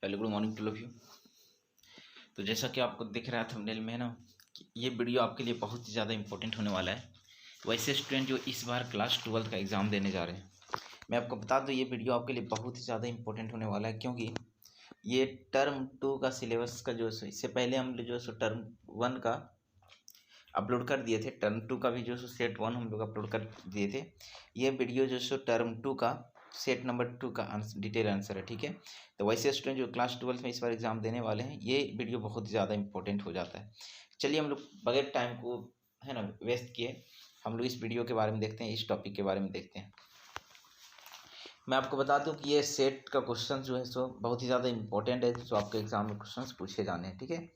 पहले good morning to all of you. तो जैसा कि आपको दिख रहा है थंबनेल में है ना कि ये वीडियो आपके लिए बहुत ही ज़्यादा इंपॉर्टेंट होने वाला है। वैसे स्टूडेंट जो इस बार क्लास 12 का एग्ज़ाम देने जा रहे हैं, मैं आपको बता दूं ये वीडियो आपके लिए बहुत ही ज़्यादा इंपॉर्टेंट होने वाला है, क्योंकि ये टर्म 2 का सिलेबस का जो इससे पहले हम जो टर्म 1 का अपलोड कर दिए थे, टर्म 2 का भी जो सेट 1 हम लोग अपलोड कर दिए थे। ये वीडियो जो टर्म 2 का सेट नंबर 2 का डिटेल आंसर है, ठीक है। तो वैसे स्टूडेंट जो क्लास 12 में इस बार एग्जाम देने वाले हैं, ये वीडियो बहुत ज़्यादा इंपॉर्टेंट हो जाता है। चलिए हम लोग बगैर टाइम को है ना वेस्ट किए हम लोग इस वीडियो के बारे में देखते हैं, इस टॉपिक के बारे में देखते हैं। मैं आपको बता दूं कि ये सेट का क्वेश्चन जो है सो बहुत ही ज़्यादा इंपॉर्टेंट है, जो आपके एग्जाम में क्वेश्चन पूछे जाने हैं, ठीक है।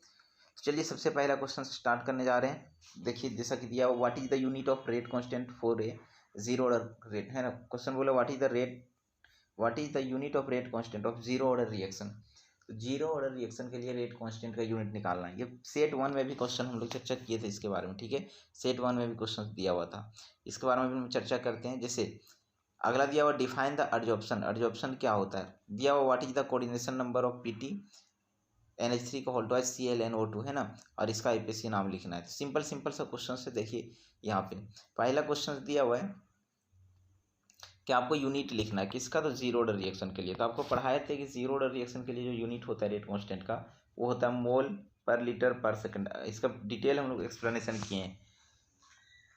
चलिए सबसे पहला क्वेश्चन स्टार्ट करने जा रहे हैं। देखिए जैसा कि दिया, what is the unit of rate constant for a zero order rate, है ना। क्वेश्चन बोला what is the unit of rate constant of zero order reaction. तो जीरो ऑर्डर रिएक्शन के लिए रेट कांस्टेंट का यूनिट निकालना है। ये सेट 1 में भी क्वेश्चन हम लोग चर्चा किए थे इसके बारे में, ठीक है। सेट 1 में भी क्वेश्चन दिया हुआ था, इसके बारे में भी हम चर्चा करते हैं। जैसे अगला दिया हुआ डिफाइन द एडजॉर्प्शन। एडजॉर्प्शन क्या होता है, दिया हुआ what is the coordination number of PT NH3 का होल्ड है ClNO2, है ना, और इसका IPC नाम लिखना है। तो सिंपल सा क्वेश्चन से देखिए, यहाँ पे पहला क्वेश्चन दिया हुआ है कि आपको यूनिट लिखना है किसका, तो जीरो ऑर्डर रिएक्शन के लिए। तो आपको पढ़ाए थे कि जीरो ऑर्डर रिएक्शन के लिए जो यूनिट होता है रेट कांस्टेंट का, वो होता है मोल पर लीटर पर सेकंड। इसका डिटेल हम लोग एक्सप्लेनेशन किए हैं,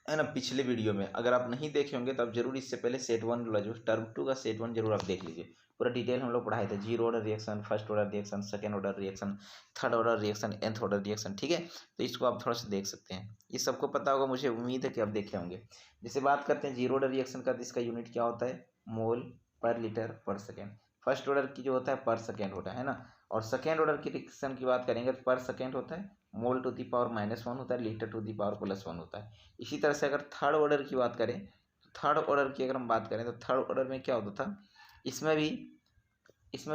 है ना, पिछले वीडियो में। अगर आप नहीं देखे होंगे तो आप जरूर इससे पहले सेट 1 जो टर्म 2 का सेट 1 जरूर आप देख लीजिए। पूरा डिटेल हम लोग पढ़ाए थे, zero order reaction, first order reaction, second order reaction, third order reaction, nth order reaction, ठीक है। तो इसको आप थोड़ा सा देख सकते हैं, ये सबको पता होगा, मुझे उम्मीद है कि आप देखे होंगे। जैसे बात करते हैं जीरो ऑर्डर रिएक्शन का, तो इसका यूनिट क्या होता है, मोल पर लीटर पर सेकेंड। फर्स्ट ऑर्डर की जो होता है पर सेकेंड होता है ना, और सेकेंड ऑर्डर की रिएक्शन की बात करेंगे तो पर सेकेंड होता है, मोल टू दी पावर -1 होता है, लीटर टू दी पावर +1 होता है। इसी तरह से अगर थर्ड ऑर्डर की बात करें तो थर्ड ऑर्डर की अगर हम बात करें तो थर्ड ऑर्डर में क्या होता था, इसमें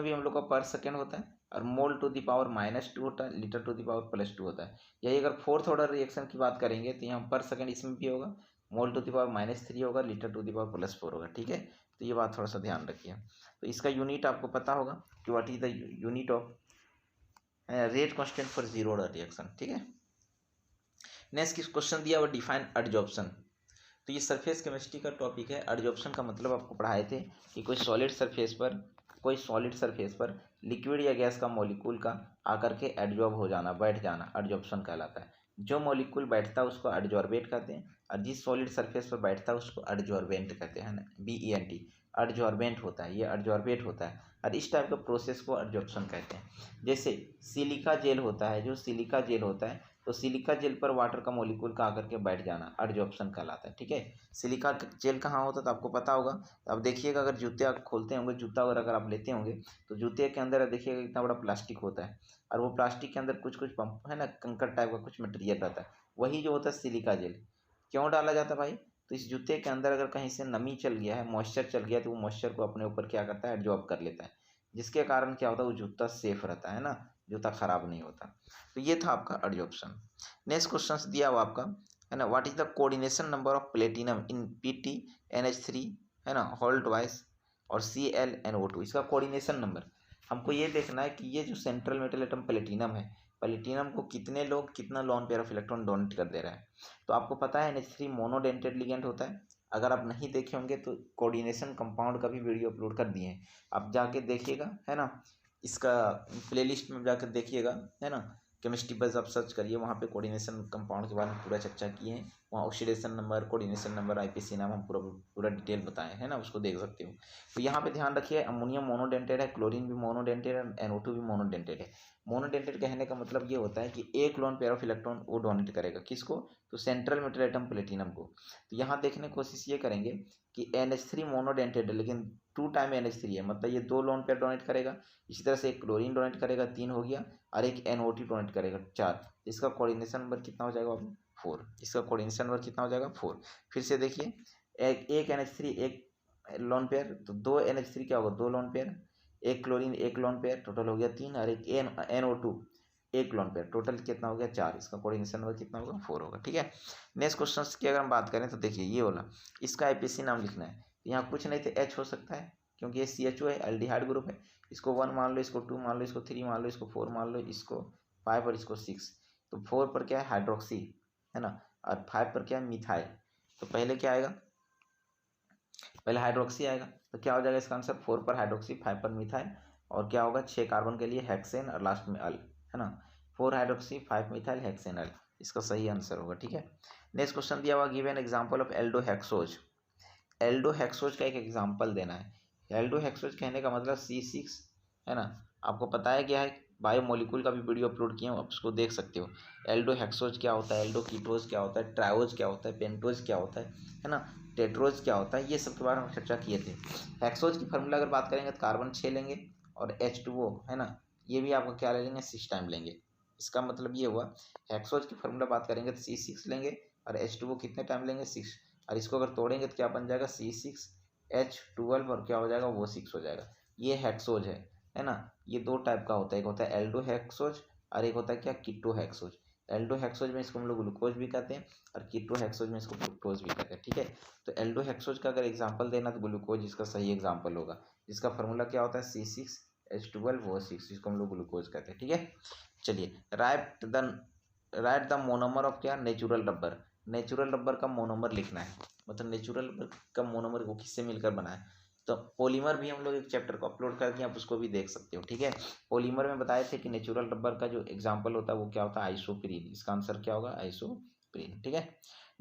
भी हम लोग का पर सेकेंड होता है, और मोल टू दी पावर -2 होता है, लीटर टू दी पावर +2 होता है। यही अगर फोर्थ ऑर्डर रिएक्शन की बात करेंगे तो यहाँ पर सेकेंड इसमें भी होगा, मोल टू दी पावर -3 होगा, लीटर टू दी पावर +4 होगा, ठीक है। तो ये बात थोड़ा सा ध्यान रखिए। तो इसका यूनिट आपको पता होगा कि what is the unit of rate constant for zero order reaction, ठीक है। नेक्स्ट क्वेश्चन दिया हुआ डिफाइन एडजॉर्प्शन। तो ये सरफेस केमिस्ट्री का टॉपिक है। एडजॉर्प्शन का मतलब आपको पढ़ाए थे कि कोई सॉलिड सरफेस पर लिक्विड या गैस का मॉलिक्यूल का आकर के एडजॉर्ब हो जाना, बैठ जाना, एडजॉर्प्शन कहलाता है। जो मॉलिक्यूल बैठता है उसको एडजॉर्बेट कहते हैं, और जिस सॉलिड सरफेस पर बैठता है उसको एडजॉर्बेंट कहते हैं ना, BENT, एडजॉर्बेंट होता है, ये एडजॉर्बेट होता है। और इस टाइप का प्रोसेस को एडजॉर्प्शन कहते हैं। जैसे सिलिका जेल होता है, जो सिलिका जेल होता है, तो सिलिका जेल पर वाटर का मॉलिक्यूल का आकर के बैठ जाना एडजॉर्प्शन कहलाता है, ठीक है। सिलिका जेल कहाँ होता है तो आपको पता होगा। तो अब देखिएगा, अगर जूते आप खोलते होंगे, जूता अगर आप लेते होंगे तो जूते के अंदर देखिएगा कितना बड़ा प्लास्टिक होता है, और वो प्लास्टिक के अंदर कुछ पंप है ना, कंकड़ टाइप का कुछ मटेरियल रहता है, वही जो होता है सिलिका जेल। क्यों डाला जाता है भाई, तो इस जूते के अंदर अगर कहीं से नमी चल गया है, मॉइस्चर चल गया है, तो वो मॉइस्चर को अपने ऊपर क्या करता है, एब्जॉर्ब कर लेता है, जिसके कारण क्या होता है, वो जूता सेफ रहता है ना, जूता खराब नहीं होता। तो ये था आपका एडजॉर्प्शन। नेक्स्ट क्वेश्चन दिया हुआ आपका, है ना, what is the coordination number of platinum in PT NH3, है ना, होल्ड वाइस, और ClNO2। इसका कोऑर्डिनेशन नंबर हमको ये देखना है कि ये जो सेंट्रल मेटल एटम प्लेटिनम है, प्लेटिनम को कितने लोग कितना lone pair of electron donate कर दे रहा है। तो आपको पता है NH3 मोनोडेंटेड लिगेंड होता है। अगर आप नहीं देखे होंगे तो कोऑर्डिनेशन कंपाउंड का भी वीडियो अपलोड कर दिए हैं, आप जाके देखिएगा, है ना, इसका प्लेलिस्ट में जाकर देखिएगा, है ना। केमिस्ट्री बस आप सर्च करिए, वहाँ पे कोऑर्डिनेशन कंपाउंड के बारे में पूरा चर्चा किए हैं। वहाँ oxidation number, coordination number, IPC नाम हम पूरा डिटेल बताए हैं ना, उसको देख सकते हो। तो यहाँ पे ध्यान रखिए, अमोनियम मोनोडेंटेड है, क्लोरीन भी मोनोडेंटेड है, NO2 भी मोनोडेंटेड है। मोनोडेंटेड कहने का मतलब ये होता है कि एक लोन पेयर ऑफ इलेक्ट्रॉन वो डोनेट करेगा, किसको, तो सेंट्रल मेटल एटम प्लेटिनम को। तो यहाँ देखने की कोशिश ये करेंगे कि NH3 मोनोडेंटेड है, लेकिन 2 टाइम NH3 है, मतलब ये 2 लोन पेयर डोनेट करेगा। इसी तरह से एक क्लोरीन डोनेट करेगा, 3 हो गया, और एक NO2 डोनेट करेगा, 4। इसका कोऑर्डिनेशन नंबर कितना हो जाएगा, 4। इसका कोऑर्डिनेशन नंबर कितना हो जाएगा, 4। फिर से देखिए, एक NH3 एक लोन पेयर, तो 2 NH3 क्या होगा, 2 लोन पेयर, एक क्लोरीन एक लोन पेयर, टोटल हो गया 3, और एक NO2 एक लोन पेयर, टोटल कितना हो गया, 4। इसका कोऑर्डिनेशन नंबर कितना होगा, 4 होगा, ठीक है। नेक्स्ट क्वेश्चन की अगर हम बात करें तो देखिए ये वाला, इसका IPC नाम लिखना है। यहाँ कुछ नहीं तो H हो सकता है, क्योंकि ये CHO है, एल्डिहाइड ग्रुप है, इसको 1 मान लो, इसको 2 मान लो, इसको 3 मान लो, इसको 4 मान लो, इसको 5 और इसको 6। तो 4 पर क्या है हाइड्रोक्सी है ना, और 5 पर क्या है मिथाइल। तो पहले क्या आएगा, पहले हाइड्रोक्सी आएगा, तो क्या हो जाएगा इसका आंसर 4 पर हाइड्रोक्सी 5 पर मिथाइल, और क्या होगा 6 कार्बन के लिए हेक्सेन और लास्ट में अल है ना, 4 हाइड्रोक्सी 5 मिथाइल हेक्सेन अल, इसका सही आंसर होगा। ठीक है, नेक्स्ट क्वेश्चन दिया हुआ give an example of aldohexose. Aldohexose का एक एग्जांपल देना है। एल्डोहेक्सोज कहने का मतलब C6 है ना, आपको पता है क्या है, बायोमोलिक्यूल का भी वीडियो अपलोड किया हूँ, आप उसको देख सकते हो। एल्डोहेक्सोज क्या होता है, एल्डोकीटोज क्या होता है, ट्रायोज क्या होता है, पेंटोज क्या होता है ना, टेट्रोज क्या होता है, ये सब के बारे में चर्चा किए थे। हेक्सोज की फार्मूला अगर बात करेंगे तो कार्बन 6 लेंगे और H2O है ना, ये भी आपको क्या ले लेंगे 6 टाइम लेंगे। इसका मतलब ये हुआ हेक्सोज की फार्मूला बात करेंगे तो C6 लेंगे और H2O कितने टाइम लेंगे 6, और इसको अगर तोड़ेंगे तो क्या बन जाएगा C6H12 और क्या हो जाएगा वो 6 हो जाएगा। ये हेक्सोज है ना। ये दो टाइप का होता है, एक होता है एल्डोहेक्सोज और एक होता है क्या कीटोहेक्सोज। एल्डोहेक्सोज में इसको हम लोग ग्लूकोज भी कहते हैं और कीटोहेक्सोज में इसको फ्रुक्टोज भी कहते हैं। ठीक है, तो एल्डोहेक्सोज का अगर एग्जांपल देना तो ग्लूकोज इसका सही एग्जांपल होगा, जिसका फार्मूला क्या होता है C6H12O6, जिसको हम लोग ग्लूकोज कहते हैं। ठीक है, चलिए राइट द मोनोमर ऑफ क्या नेचुरल रबर। नेचुरल रबर का मोनोमर लिखना है, मतलब नेचुरल रबर का मोनोमर वो किससे मिलकर बना है। तो पॉलीमर भी हम लोग एक चैप्टर को अपलोड कर दिए, आप उसको भी देख सकते हो। ठीक है, पॉलीमर में बताए थे कि नेचुरल रबर का जो एग्जांपल होता है वो क्या होता है आइसोप्रीन, इसका आंसर क्या होगा आइसोप्रीन। ठीक है,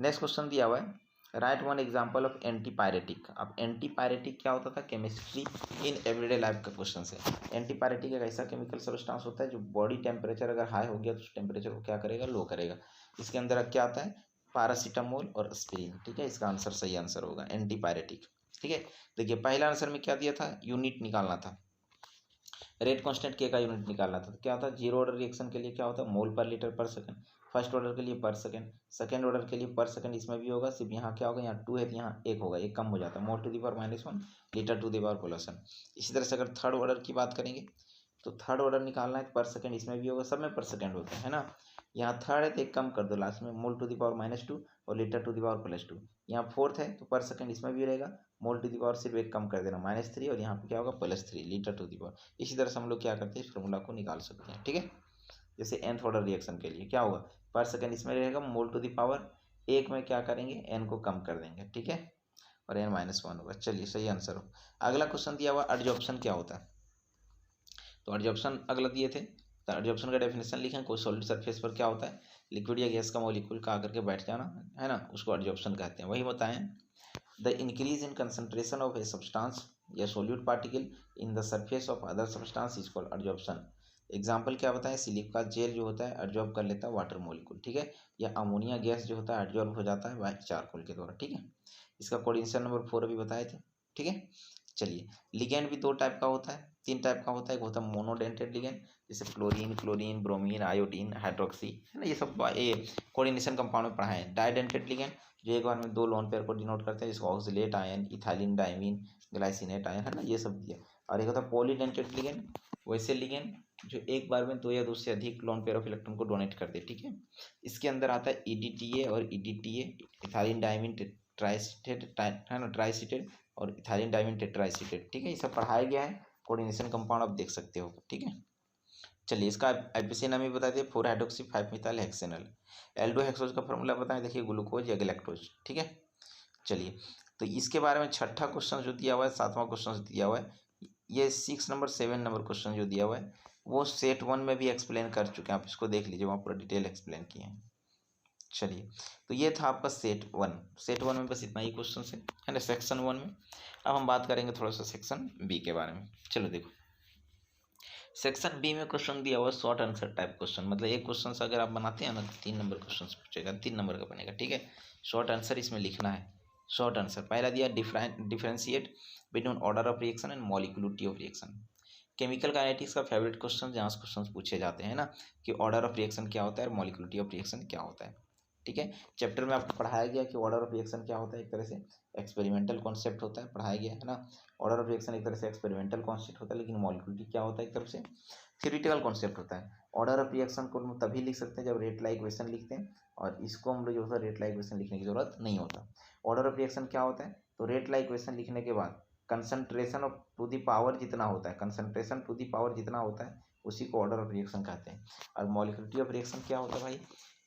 नेक्स्ट क्वेश्चन दिया हुआ है right one example of antipyretic. अब एंटीपायरेटिक क्या होता था, केमिस्ट्री इन एवरीडे लाइफ का क्वेश्चन है। एंटीपायरेटिक एक ऐसा केमिकल सब्सटेंस होता है जो बॉडी टेम्परेचर अगर हाई हो गया तो उस टेम्परेचर को क्या करेगा लो करेगा। इसके अंदर क्या आता है पैरासीटामोल और एस्पिरिन। ठीक है, इसका आंसर सही आंसर होगा एंटीपायरेटिक। ठीक है, देखिए पहला आंसर में क्या दिया था, यूनिट निकालना था, रेट कांस्टेंट के का यूनिट निकालना था। तो क्या होता है जीरो ऑर्डर रिएक्शन के लिए क्या होता है मोल पर लीटर पर सेकंड, फर्स्ट ऑर्डर के लिए पर सेकंड, सेकंड ऑर्डर के लिए पर सेकंड, इसमें भी होगा, सिर्फ यहाँ क्या होगा यहाँ 2 है तो यहाँ 1 होगा, 1 कम हो जाता है, mole to the power -1 litre to the power plus 1। इसी तरह से अगर थर्ड ऑर्डर की बात करेंगे तो थर्ड ऑर्डर निकालना है पर सेकंड, इसमें भी होगा, सब में पर सेकंड होता है ना। यहाँ थर्ड है तो 1 कम कर दो लास्ट में, मोल टू द पावर -2 और लीटर टू द पावर +2। यहाँ फोर्थ है तो पर सेकंड इसमें भी रहेगा, मोल टू द पावर सिर्फ 1 कम कर देना -3 और यहाँ पे क्या होगा +3 लीटर टू द पावर। इसी तरह से हम लोग क्या करते हैं इस फॉर्मूला को निकाल सकते हैं। ठीक है, जैसे nth ऑर्डर रिएक्शन के लिए क्या होगा पर सेकंड इसमें रहेगा, मोल टू द पावर 1 में क्या करेंगे n को कम कर देंगे। ठीक है, और n-1 होगा। चलिए सही आंसर हो। अगला क्वेश्चन दिया हुआ एडजॉर्प्शन क्या होता है, तो एडजॉर्प्शन अगला दिए थे, तो एडजॉर्प्शन का डेफिनेशन लिखें, कोई सॉलिड सरफेस पर क्या होता है लिक्विड या गैस का मॉलिक्यूल का आकर के बैठ जाना है ना, उसको एडजॉर्प्शन कहते हैं। वही बताएं the increase in concentration of a substance या solute particle in the surface of other substance is called adsorption. Example क्या बताएं, सिलिका जेल जो होता है एडजॉर्ब कर लेता है वाटर मॉलिक्यूल। ठीक है, या अमोनिया गैस जो होता है एडजॉर्ब हो जाता है बाय चारकोल के द्वारा। ठीक है, इसका कोऑर्डिनेशन नंबर 4 अभी बताए थे। ठीक है, चलिए लिगेंड भी दो टाइप का होता है, 3 टाइप का होता है, एक होता है मोनोडेंटेड लिगेंड जैसे fluorine, chlorine, bromine, iodine, hydroxy है ना, ये सब ये कोऑर्डिनेशन कंपाउंड में पढ़ा है। डाइडेंटेड लिगेंड जो एक बार में 2 लोन पेयर को डिनोट करते हैं, जैसे oxalate ion, ethylene diamine, glycinate ion है ना, ये सब दिया। और एक होता है पॉलीडेंटेड लिगेंड, वैसे लिगेंड जो एक बार में 2 या 2 से अधिक लोन पेयर ऑफ इलेक्ट्रॉन को डोनेट कर दे। ठीक है, इसके अंदर आता है EDTA और EDTA, इथाइलिन डाइमीन ट्राइसिटेट है ना, ट्राइसिटेट और इथाइलिन डाइमीन टेट्राइसिटेट। ठीक है, ये सब पढ़ाया गया है, कोऑर्डिनेशन कंपाउंड आप देख सकते हो। ठीक है, चलिए इसका आईपीसी नाम ही बता दिए 4 हाइड्रोक्सी 5 मिथाइल हेक्सेनल। एल्डोहेक्सोज का फॉर्मूला बताएं, देखिए ग्लूकोज या गैलेक्टोज। ठीक है, चलिए तो इसके बारे में छठा क्वेश्चन जो दिया हुआ है, 7वां क्वेश्चन दिया हुआ है, ये 6 नंबर 7 नंबर क्वेश्चन जो दिया हुआ है वो सेट 1 में भी एक्सप्लेन कर चुके हैं, आप इसको देख लीजिए, वहाँ पूरा डिटेल एक्सप्लेन किए हैं। चलिए तो ये था आपका सेट 1। सेट 1 में बस इतना ही क्वेश्चन है ना सेक्शन 1 में। अब हम बात करेंगे थोड़ा सा सेक्शन बी के बारे में। चलो देखो सेक्शन बी में क्वेश्चन दिया हुआ शॉर्ट आंसर टाइप क्वेश्चन, मतलब एक क्वेश्चन अगर आप बनाते हैं ना 3 नंबर क्वेश्चन पूछेगा, 3 नंबर का बनेगा। ठीक है, शॉर्ट आंसर इसमें लिखना है। शॉर्ट आंसर पहला दिया differentiate between order of reaction and molecularity of reaction. Chemical kinetics का फेवरेट क्वेश्चन जहाँ क्वेश्चन पूछे जाते हैं ना कि ऑर्डर ऑफ रिएक्शन क्या होता है और मॉलिक्यूलिटी ऑफ रिएक्शन क्या होता है। ठीक है, चैप्टर में आपको पढ़ाया गया कि ऑर्डर ऑफ रिएक्शन क्या होता है, एक तरह से एक्सपेरिमेंटल कॉन्सेप्ट होता है, पढ़ाया गया है ना। ऑर्डर ऑफ रिएक्शन एक तरह से एक्सपेरिमेंटल कॉन्सेप्ट होता है, लेकिन मॉलिक्यूलिटी क्या होता है एक तरफ से थ्योरेटिकल कॉन्सेप्ट होता है। ऑर्डर ऑफ रिएक्शन को हम तभी लिख सकते हैं जब रेट लाइक इक्वेशन लिखते हैं, और इसको हम लोग जो होता है रेट लाइक इक्वेशन लिखने की जरूरत नहीं होता। ऑर्डर ऑफ रिएक्शन क्या होता है, तो रेट लाइक इक्वेशन लिखने के बाद concentration of to the power जितना होता है, कंसंट्रेशन टू द पावर जितना होता है उसी को ऑर्डर ऑफ रिएक्शन कहते हैं। और मॉलिक्यूलिटी ऑफ रिएक्शन क्या होता है भाई?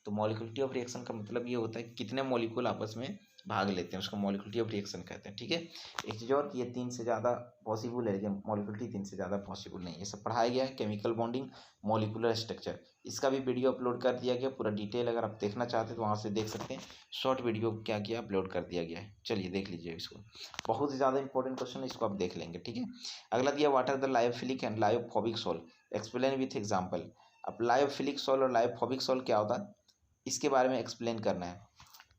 तो मॉलिक्यूलिटी ऑफ रिएक्शन का मतलब ये होता है कि कितने मॉलिक्यूल आपस में भाग लेते हैं, उसको मॉलिक्यूलिटी ऑफ रिएक्शन कहते हैं। ठीक है, एक चीज़ और कि ये 3 से ज़्यादा पॉसिबल है, लेकिन मॉलिक्यूलिटी 3 से ज़्यादा पॉसिबल नहीं है। ये सब पढ़ाया गया है, केमिकल बॉन्डिंग, मॉलिक्यूलर स्ट्रक्चर। इसका भी वीडियो अपलोड कर दिया गया पूरा डिटेल, अगर आप देखना चाहते हैं तो वहाँ से देख सकते हैं। शॉर्ट वीडियो क्या किया अपलोड कर दिया गया है, चलिए देख लीजिए इसको। बहुत ही ज़्यादा इंपॉर्टेंट क्वेश्चन है, इसको आप देख लेंगे। ठीक है, अगला दिया what are the lyophilic and lyophobic salt, explain with example. अब लायोफिलिक सॉल्ट और लायोफोबिक सॉल्ट क्या होता है इसके बारे में एक्सप्लेन करना है।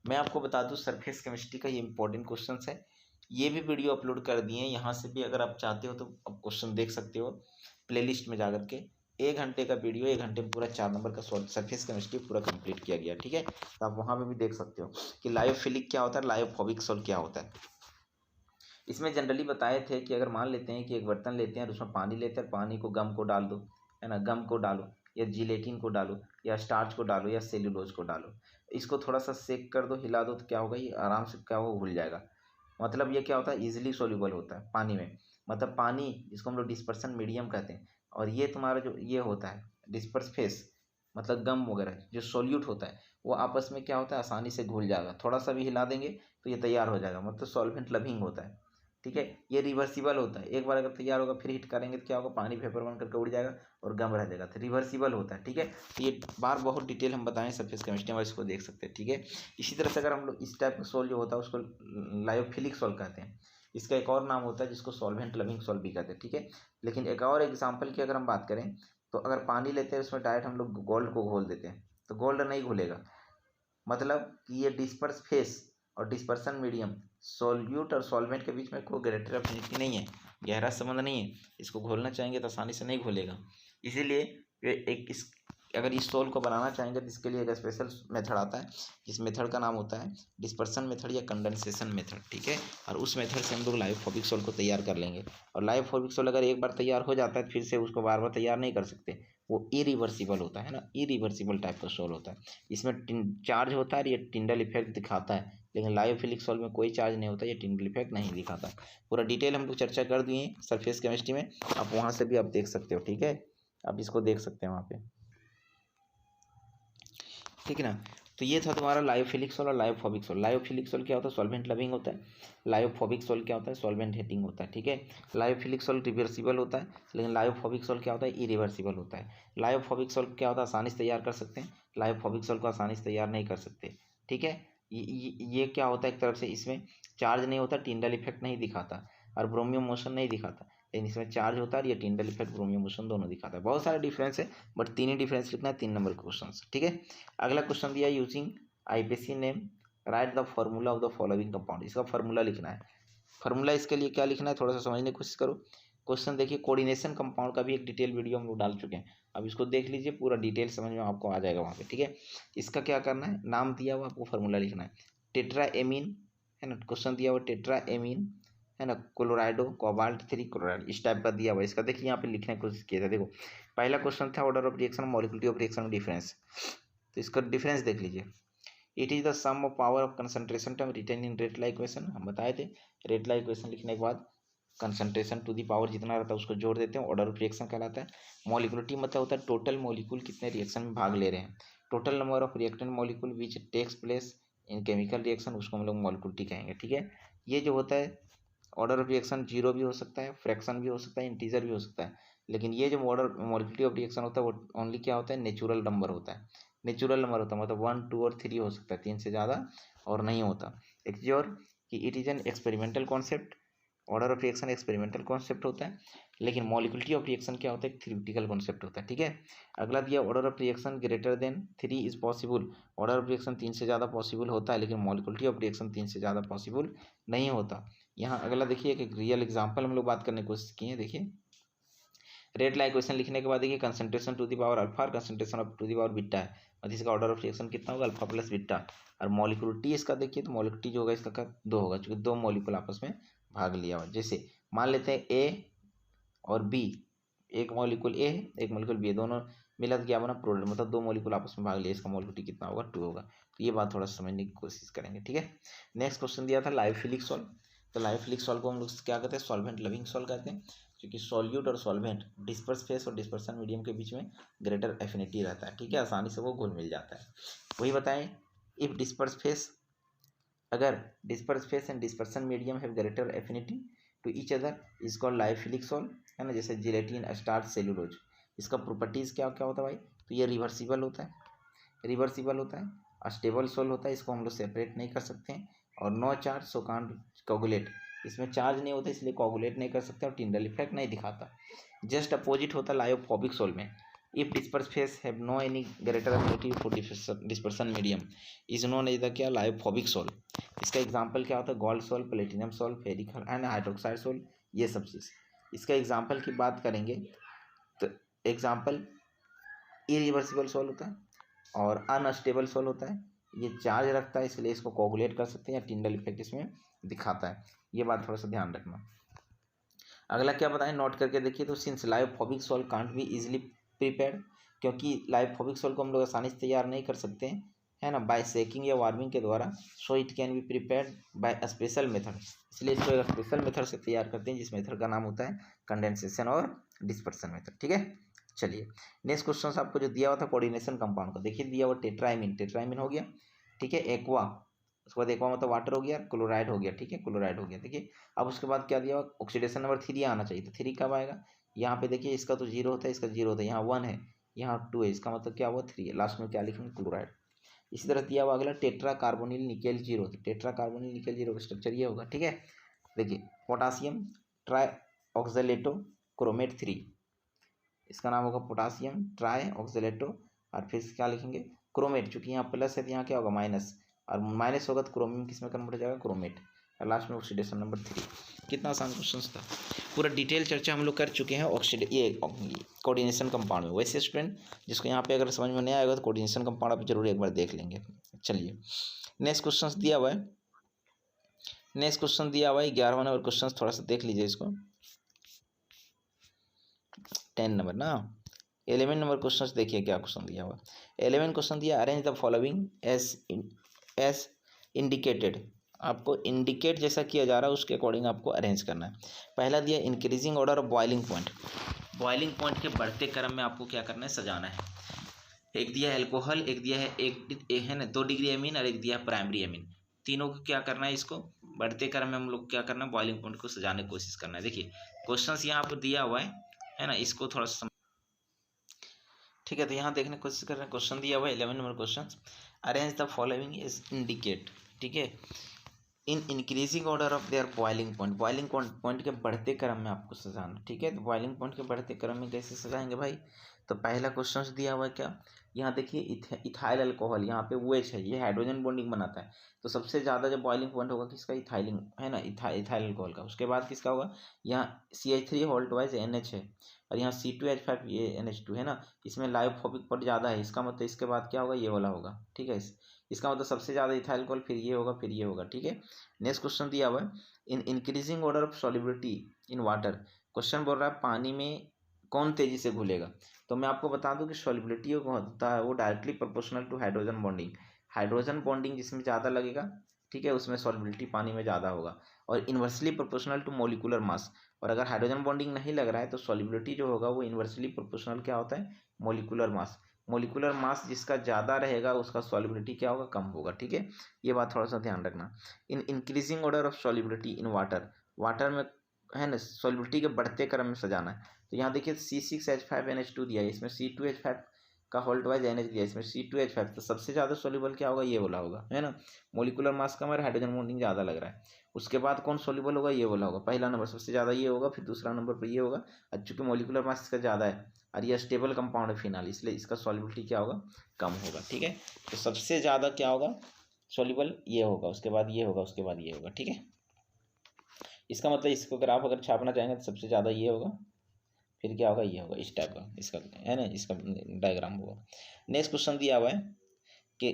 मैं आपको बता दूं सरफेस केमिस्ट्री का ये इंपॉर्टेंट क्वेश्चन है, ये भी वीडियो अपलोड कर दिए हैं, यहाँ से भी अगर आप चाहते हो तो आप क्वेश्चन देख सकते हो प्लेलिस्ट में जाकर के। 1 घंटे का वीडियो, 1 घंटे में पूरा 4 नंबर का सरफेस केमिस्ट्री पूरा कंप्लीट किया गया। ठीक है, तो आप वहाँ पे भी देख सकते हो कि लायोफिलिक क्या होता है, लायोफोबिक सॉल्ट क्या होता है। इसमें जनरली बताए थे कि अगर मान लेते हैं कि एक बर्तन लेते हैं और उसमें पानी लेते हैं, पानी को गम को डाल दो, है ना, गम को डालो या जिलेटिन को डालो या स्टार्च को डालो या सेल्यूलोज को डालो, इसको थोड़ा सा सेक कर दो, हिला दो, तो क्या होगा, ये आराम से क्या होगा, घुल जाएगा। मतलब ये क्या होता है, इजीली सोल्यूबल होता है पानी में। मतलब पानी जिसको हम लोग डिस्पर्सन मीडियम कहते हैं, और ये तुम्हारा जो ये होता है डिस्पर्स फेस, मतलब गम वगैरह जो सोल्यूट होता है, वो आपस में क्या होता है, आसानी से घुल जाएगा। थोड़ा सा भी हिला देंगे तो ये तैयार हो जाएगा, मतलब सॉल्वेंट लविंग होता है। ठीक है, ये रिवर्सिबल होता है, एक बार अगर तैयार होगा फिर हिट करेंगे तो क्या होगा, पानी वेपर बन करके उड़ जाएगा और गम रह जाएगा, तो रिवर्सिबल होता है। ठीक है, तो ये बार बहुत डिटेल हम बताएं सरफेस केमिस्ट्री में, इसको देख सकते हैं। ठीक है, इसी तरह से अगर हम लोग इस टाइप का सोल जो होता है उसको लायोफिलिक सोल कहते हैं। इसका एक और नाम होता है जिसको सॉल्वेंट लविंग सोल भी कहते हैं। ठीक है, लेकिन एक और एग्जाम्पल की अगर हम बात करें तो अगर पानी लेते हैं उसमें डायरेक्ट हम लोग गोल्ड को घोल देते हैं तो गोल्ड नहीं घुलेगा। मतलब कि ये डिस्पर्स फेस और डिस्पर्सन मीडियम, सॉल्यूट और सॉल्वेंट के बीच में कोई ग्रेटर अफिनिटी नहीं है, गहरा संबंध नहीं है, इसको घोलना चाहेंगे तो आसानी से नहीं घुलेगा। इसीलिए ये एक इस अगर इस सोल को बनाना चाहेंगे तो इसके लिए एक स्पेशल मेथड आता है, जिस मेथड का नाम होता है डिस्पर्सन मेथड या कंडेंसेशन मेथड। ठीक है, और उस मेथड से हम लोग लायोफोबिक सोल को तैयार कर लेंगे। और लायोफोबिक सोल अगर एक बार तैयार हो जाता है फिर से उसको बार बार तैयार नहीं कर सकते, वो इरिवर्सिबल होता है ना, इरिवर्सिबल टाइप का सोल होता है। इसमें चार्ज होता है और ये टिंडल इफेक्ट दिखाता है, लेकिन लायोफिलिक सोल में कोई चार्ज नहीं होता, ये टिंडल इफेक्ट नहीं दिखाता। पूरा डिटेल हम लोग चर्चा कर दिए सरफेस केमिस्ट्री में, आप वहाँ से भी आप देख सकते हो। ठीक है, आप इसको देख सकते हैं वहाँ पे। ठीक है ना, तो ये था तुम्हारा लायोफिलिक सोल और लायोफोबिक सोल। लायोफिलिक सोल क्या होता है, सॉल्वेंट लविंग होता है। लायोफोबिक सोल क्या होता है, सॉल्वेंट हेटिंग होता है। ठीक है, लायोफिलिक सोल रिवर्सिबल होता है, लेकिन लायोफोबिक सोल क्या होता है, इरिवर्सिबल होता है। लायोफोबिक सोल क्या होता है, आसानी से तैयार कर सकते हैं, लायोफोबिक सोल को आसानी से तैयार नहीं कर सकते। ठीक है, ये क्या होता है, एक तरफ से इसमें चार्ज नहीं होता, टिंडल इफेक्ट नहीं दिखाता और ब्रोमियो मोशन नहीं दिखाता, लेकिन इसमें चार्ज होता है और ये टिंडल इफेक्ट ब्रोमियो मोशन दोनों दिखाता है। बहुत सारे डिफरेंस है, बट 3 ही डिफरेंस लिखना है, 3 नंबर के क्वेश्चन। ठीक है, अगला क्वेश्चन दिया using IPC name right the formula of the following compound. इसका फॉर्मूला लिखना है। फॉर्मूला इसके लिए क्या लिखना है, थोड़ा सा समझने की कोशिश करो। क्वेश्चन देखिए, कोऑर्डिनेशन कंपाउंड का भी एक डिटेल वीडियो हम लोग डाल चुके हैं, अब इसको देख लीजिए, पूरा डिटेल समझ में आपको आ जाएगा वहाँ पे। ठीक है, इसका क्या करना है, नाम दिया हुआ आपको फॉर्मूला लिखना है। टेट्रा एमीन है ना, क्वेश्चन दिया हुआ टेट्रा एमीन है ना, क्लोराइडो कोबाल्ट 3 क्लोराइड, इस टाइप का दिया हुआ। इसका देखिए यहाँ पे लिखने की कोशिश किया था। देखो पहला क्वेश्चन था order of reaction, molecularity of reaction difference, तो इसका डिफरेंस देख लीजिए। It is the sum of power of concentration term written in rate law equation, हम बताए थे। रेट ला इक्वेशन लिखने के बाद कंसंट्रेशन टू दी पावर जितना रहता है उसको जोड़ देते हैं, ऑर्डर ऑफ रिएक्शन कहलाता है। मॉलिक्यूलिटी मतलब होता है टोटल मॉलिक्यूल कितने रिएक्शन में भाग ले रहे हैं, total number of reactant molecule which takes place in chemical reaction, उसको हम लोग मॉलिक्यूलिटी कहेंगे। ठीक है, ये जो होता है ऑर्डर ऑफ रिएक्शन 0 भी हो सकता है, फ्रैक्शन भी हो सकता है, इंटीजर भी हो सकता है, लेकिन ये जो ऑर्डर मॉलिक्यूलिटी ऑफ रिएक्शन होता है वो ओनली क्या होता है, नेचुरल नंबर होता है। नेचुरल नंबर होता है मतलब 1 2 और 3 हो सकता है, 3 से ज़्यादा और नहीं होता। एक चीज़ और कि it is an experimental concept, order of reaction experimental concept होता है, लेकिन मॉलिक्यूलिटी ऑफ रिएक्शन क्या होता है, एक थ्योरेटिकल कॉन्सेप्ट होता है। ठीक है, अगला दिया order of reaction greater than 3 is possible. Order of reaction 3 से ज़्यादा पॉसिबल होता है, लेकिन मॉलिक्यूलिटी ऑफ रिएक्शन 3 से ज़्यादा पॉसिबल नहीं होता। यहाँ अगला देखिए एक रियल एग्जाम्पल हम लोग बात करने की कोशिश किए हैं। देखिए रेट ला इक्वेशन लिखने के बाद देखिए concentration to the power alpha और concentration of to the power beta है, और इसका ऑर्डर ऑफ रिएक्शन कितना होगा, अल्फा प्लस बीटा। और मॉलिक्यूलिटी इसका देखिए तो मॉलिक्यूलिटी जो होगा इसका 2 होगा, क्योंकि 2 मॉलिक्यूल आपस में भाग लिया हुआ। जैसे मान लेते हैं ए और बी, एक मॉलिक्यूल ए एक मॉलिक्यूल बी, दोनों मिला तो क्या बना, प्रोडक्ट, मतलब 2 मॉलिक्यूल आपस में भाग लिया, इसका मॉलिक्यूलिटी कितना होगा, 2 होगा। तो ये बात थोड़ा समझने की कोशिश करेंगे। ठीक है, नेक्स्ट क्वेश्चन दिया था लायोफिलिक सॉल्ट। तो लाइफिलिक सॉल्ट को हम लोग क्या कहते हैं, सॉल्वेंट लविंग सॉल्ट कहते हैं, क्योंकि सॉल्यूट और सॉल्वेंट डिस्पर्स फेस और डिस्पर्सन मीडियम के बीच में ग्रेटर एफिनिटी रहता है, ठीक है, आसानी से वो घुल मिल जाता है। वही बताएं, इफ डिस्पर्स फेस, अगर disperse phase and dispersion medium have greater affinity to each other is called lyophilic salt, है ना, जैसे जिलेटिन, स्टार्च, सेलुलोज। इसका प्रॉपर्टीज क्या क्या होता है भाई, तो ये रिवर्सिबल होता है, रिवर्सिबल होता है, स्टेबल सोल होता है, इसको हम लोग सेपरेट नहीं कर सकते हैं, और no charge so can't coagulate, इसमें चार्ज नहीं होता इसलिए कोगुलेट नहीं कर सकते, और टिंडल इफेक्ट नहीं दिखाता। जस्ट अपोजिट होता है लायोफोबिक सोल में, if disperse phase have no any greater affinity for dispersion medium is known as the क्या, लायोफोबिक सोल। इसका एग्जांपल क्या होता है, gold sol, platinum sol, ferric and hydroxide sol, ये सब चीज़। इसका एग्जांपल की बात करेंगे तो एग्जांपल इरिवर्सिबल सोल होता है और अनस्टेबल सोल होता है, ये चार्ज रखता है इसलिए इसको कोगुलेट कर सकते हैं, या टिंडल इफेक्ट इसमें दिखाता है, ये बात थोड़ा सा ध्यान रखना। अगला क्या बताएं, नोट करके देखिए, तो since lyophobic sol can't be easily prepared, क्योंकि लायोफोबिक सोल को हम लोग आसानी से तैयार नहीं कर सकते हैं, है ना, बाय सेकिंग या वार्मिंग के द्वारा, so it can be prepared by special method, इसलिए इसको एक स्पेशल मेथड से तैयार करते हैं, जिस मेथड का नाम होता है कंडेंसेशन और डिस्पर्सन मेथड, ठीक है। चलिए नेक्स्ट क्वेश्चन आपको जो दिया हुआ था कोऑर्डिनेशन कंपाउंड का, देखिए दिया हुआ टेट्राइमिन, टेट्राइमिन हो गया, ठीक है, एक्वा, उसके बाद एक्वा मतलब वाटर हो गया, क्लोराइड हो गया, ठीक है, क्लोराइड हो गया, देखिए। अब उसके बाद क्या दिया हुआ, ऑक्सीडेशन नंबर 3 आना चाहिए, तो 3 कब आएगा, यहाँ पे देखिए इसका तो 0 होता है, इसका 0 होता है, यहाँ 1 है, यहाँ 2 है, इसका मतलब क्या हुआ 3 है, लास्ट में क्या लिखेंगे, क्लोराइड। इसी तरह दिया हुआ अगला tetra carbonyl nickel 0, tetra carbonyl nickel 0 का स्ट्रक्चर ये होगा, ठीक है। देखिए पोटासियम ट्राई ऑक्जेलेटो क्रोमेट 3, इसका नाम होगा पोटासियम ट्राई ऑक्जेलेटो, और फिर क्या लिखेंगे, क्रोमेट, चूंकि यहाँ प्लस है तो यहाँ क्या होगा माइनस, और माइनस होगा तो क्रोमियम किस में कन्वर्ट हो जाएगा, क्रोमेट, और लास्ट में ऑक्सीडेशन नंबर 3। कितना आसान क्वेश्चन था, पूरा डिटेल चर्चा हम लोग कर चुके हैं ये कोऑर्डिनेशन कंपाउंड में। वैसे स्टूडेंट जिसको यहाँ पे अगर समझ में नहीं आएगा तो कोऑर्डिनेशन कंपाउंड आप जरूर एक बार देख लेंगे। चलिए नेक्स्ट क्वेश्चन दिया हुआ है, नेक्स्ट क्वेश्चन दिया हुआ है 11वां नंबर क्वेश्चन, थोड़ा सा देख लीजिए इसको, 10 नंबर ना, 11 नंबर क्वेश्चन देखिए क्या क्वेश्चन दिया हुआ, 11 क्वेश्चन दिया, arrange the following as indicated, आपको इंडिकेट जैसा किया जा रहा है उसके अकॉर्डिंग आपको अरेंज करना है। पहला दिया increasing order of boiling point, boiling point के बढ़ते क्रम में आपको क्या करना है, सजाना है। एक दिया है एल्कोहल, एक दिया है एक है ना 2 डिग्री एमीन, और एक दिया है प्राइमरी एमीन, तीनों को क्या करना है, इसको बढ़ते क्रम में हम लोग क्या करना है, बॉइलिंग पॉइंट को सजाने की कोशिश करना है। देखिए क्वेश्चन यहाँ पर दिया हुआ है ना, इसको थोड़ा सा ठीक है, तो यहाँ देखने की कोशिश कर रहे हैं, क्वेश्चन दिया हुआ है 11 number question, arrange the following is indicate, ठीक है, in increasing order of their boiling point, boiling point के बढ़ते क्रम में आपको सजाना, ठीक है। तो बॉइलिंग पॉइंट के बढ़ते क्रम में कैसे सजाएंगे भाई, तो पहला क्वेश्चन दिया हुआ है क्या, यहाँ देखिए इथाइल अल्कोहल, यहाँ पे OH है, ये हाइड्रोजन बॉन्डिंग बनाता है, तो सबसे ज़्यादा जो बॉइलिंग पॉइंट होगा किसका, इथाइलिंग, है ना, इथाइल अल्कोहल का। उसके बाद किसका होगा, यहाँ CH3 होल्ट वाइज NH है, और यहाँ C2H5 ये NH2 है ना, इसमें लायोफोबिक पॉइंट ज़्यादा है, इसका मतलब इसके बाद क्या होगा, ये वाला होगा, ठीक है, इसका मतलब सबसे ज़्यादा इथाइल अल्कोहल, फिर ये होगा, फिर ये होगा, ठीक है। नेक्स्ट क्वेश्चन दिया हुआ है in increasing order of solubility in water, question बोल रहा है पानी में कौन तेजी से घुलेगा, तो मैं आपको बता दूं कि सॉल्युबिलिटी होता है वो directly proportional to hydrogen bonding, hydrogen bonding जिसमें ज़्यादा लगेगा, ठीक है, उसमें सॉल्युबिलिटी पानी में ज़्यादा होगा, और inversely proportional to molecular mass, और अगर हाइड्रोजन बॉन्डिंग नहीं लग रहा है तो सॉल्युबिलिटी जो होगा वो इन्वर्सली प्रोपोर्शनल क्या होता है, मोलिकुलर मास, मोलिकुलर मास जिसका ज़्यादा रहेगा उसका सॉल्युबिलिटी क्या होगा, कम होगा, ठीक है, ये बात थोड़ा सा ध्यान रखना। In increasing order of solubility in water, water में है ना सॉल्युबिलिटी के बढ़ते क्रम में सजाना है, तो यहाँ देखिए C6H5NH2 दिया है, इसमें C2H5 का होल्ट वाइज NH दिया है, इसमें C2H5, तो सबसे ज़्यादा सॉल्युबल क्या होगा, ये वाला होगा, है ना, मोलिकुलर मास कम है, हाइड्रोजन बॉन्डिंग ज़्यादा लग रहा है। उसके बाद कौन सॉल्युबल होगा, ये वाला होगा, पहला नंबर सबसे ज़्यादा ये होगा, फिर दूसरा नंबर पर ये होगा, और चूँकि मोलिकुलर मास इसका ज़्यादा है और ये स्टेबल कंपाउंड है फिनाल, इसलिए इसका सॉल्युबिलिटी क्या होगा, कम होगा, ठीक है। तो सबसे ज़्यादा क्या होगा सॉल्युबल, ये होगा, उसके बाद ये होगा, उसके बाद ये होगा, ठीक है। इसका मतलब इसको ग्राफ अगर छापना चाहेंगे तो सबसे ज़्यादा ये होगा, फिर क्या होगा, ये होगा, इस टाइप का इसका है ना, इसका डायग्राम होगा। नेक्स्ट क्वेश्चन दिया हुआ है कि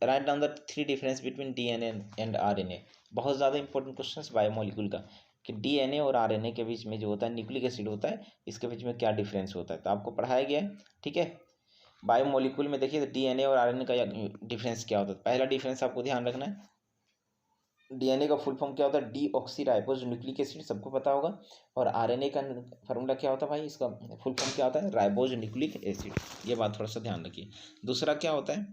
write down the 3 difference between DNA and RNA, बहुत ज़्यादा इंपॉर्टेंट क्वेश्चन बायोमोलिक्यूल का, कि DNA और RNA के बीच में जो होता है न्यूक्लिक एसिड होता है, इसके बीच में क्या डिफरेंस होता है, तो आपको पढ़ाया गया है, ठीक है। बायोमोलिक्यूल में देखिए तो DNA और RNA का डिफरेंस क्या होता है, पहला डिफरेंस आपको ध्यान रखना है, डीएनए का फुल फॉर्म क्या होता है? डीऑक्सीराइबोज न्यूक्लिक एसिड, सबको पता होगा। और आरएनए का फार्मूला क्या होता है भाई? इसका फुल फॉर्म क्या होता है? Ribose nucleic acid. ये बात थोड़ा सा ध्यान रखिए। दूसरा क्या होता है?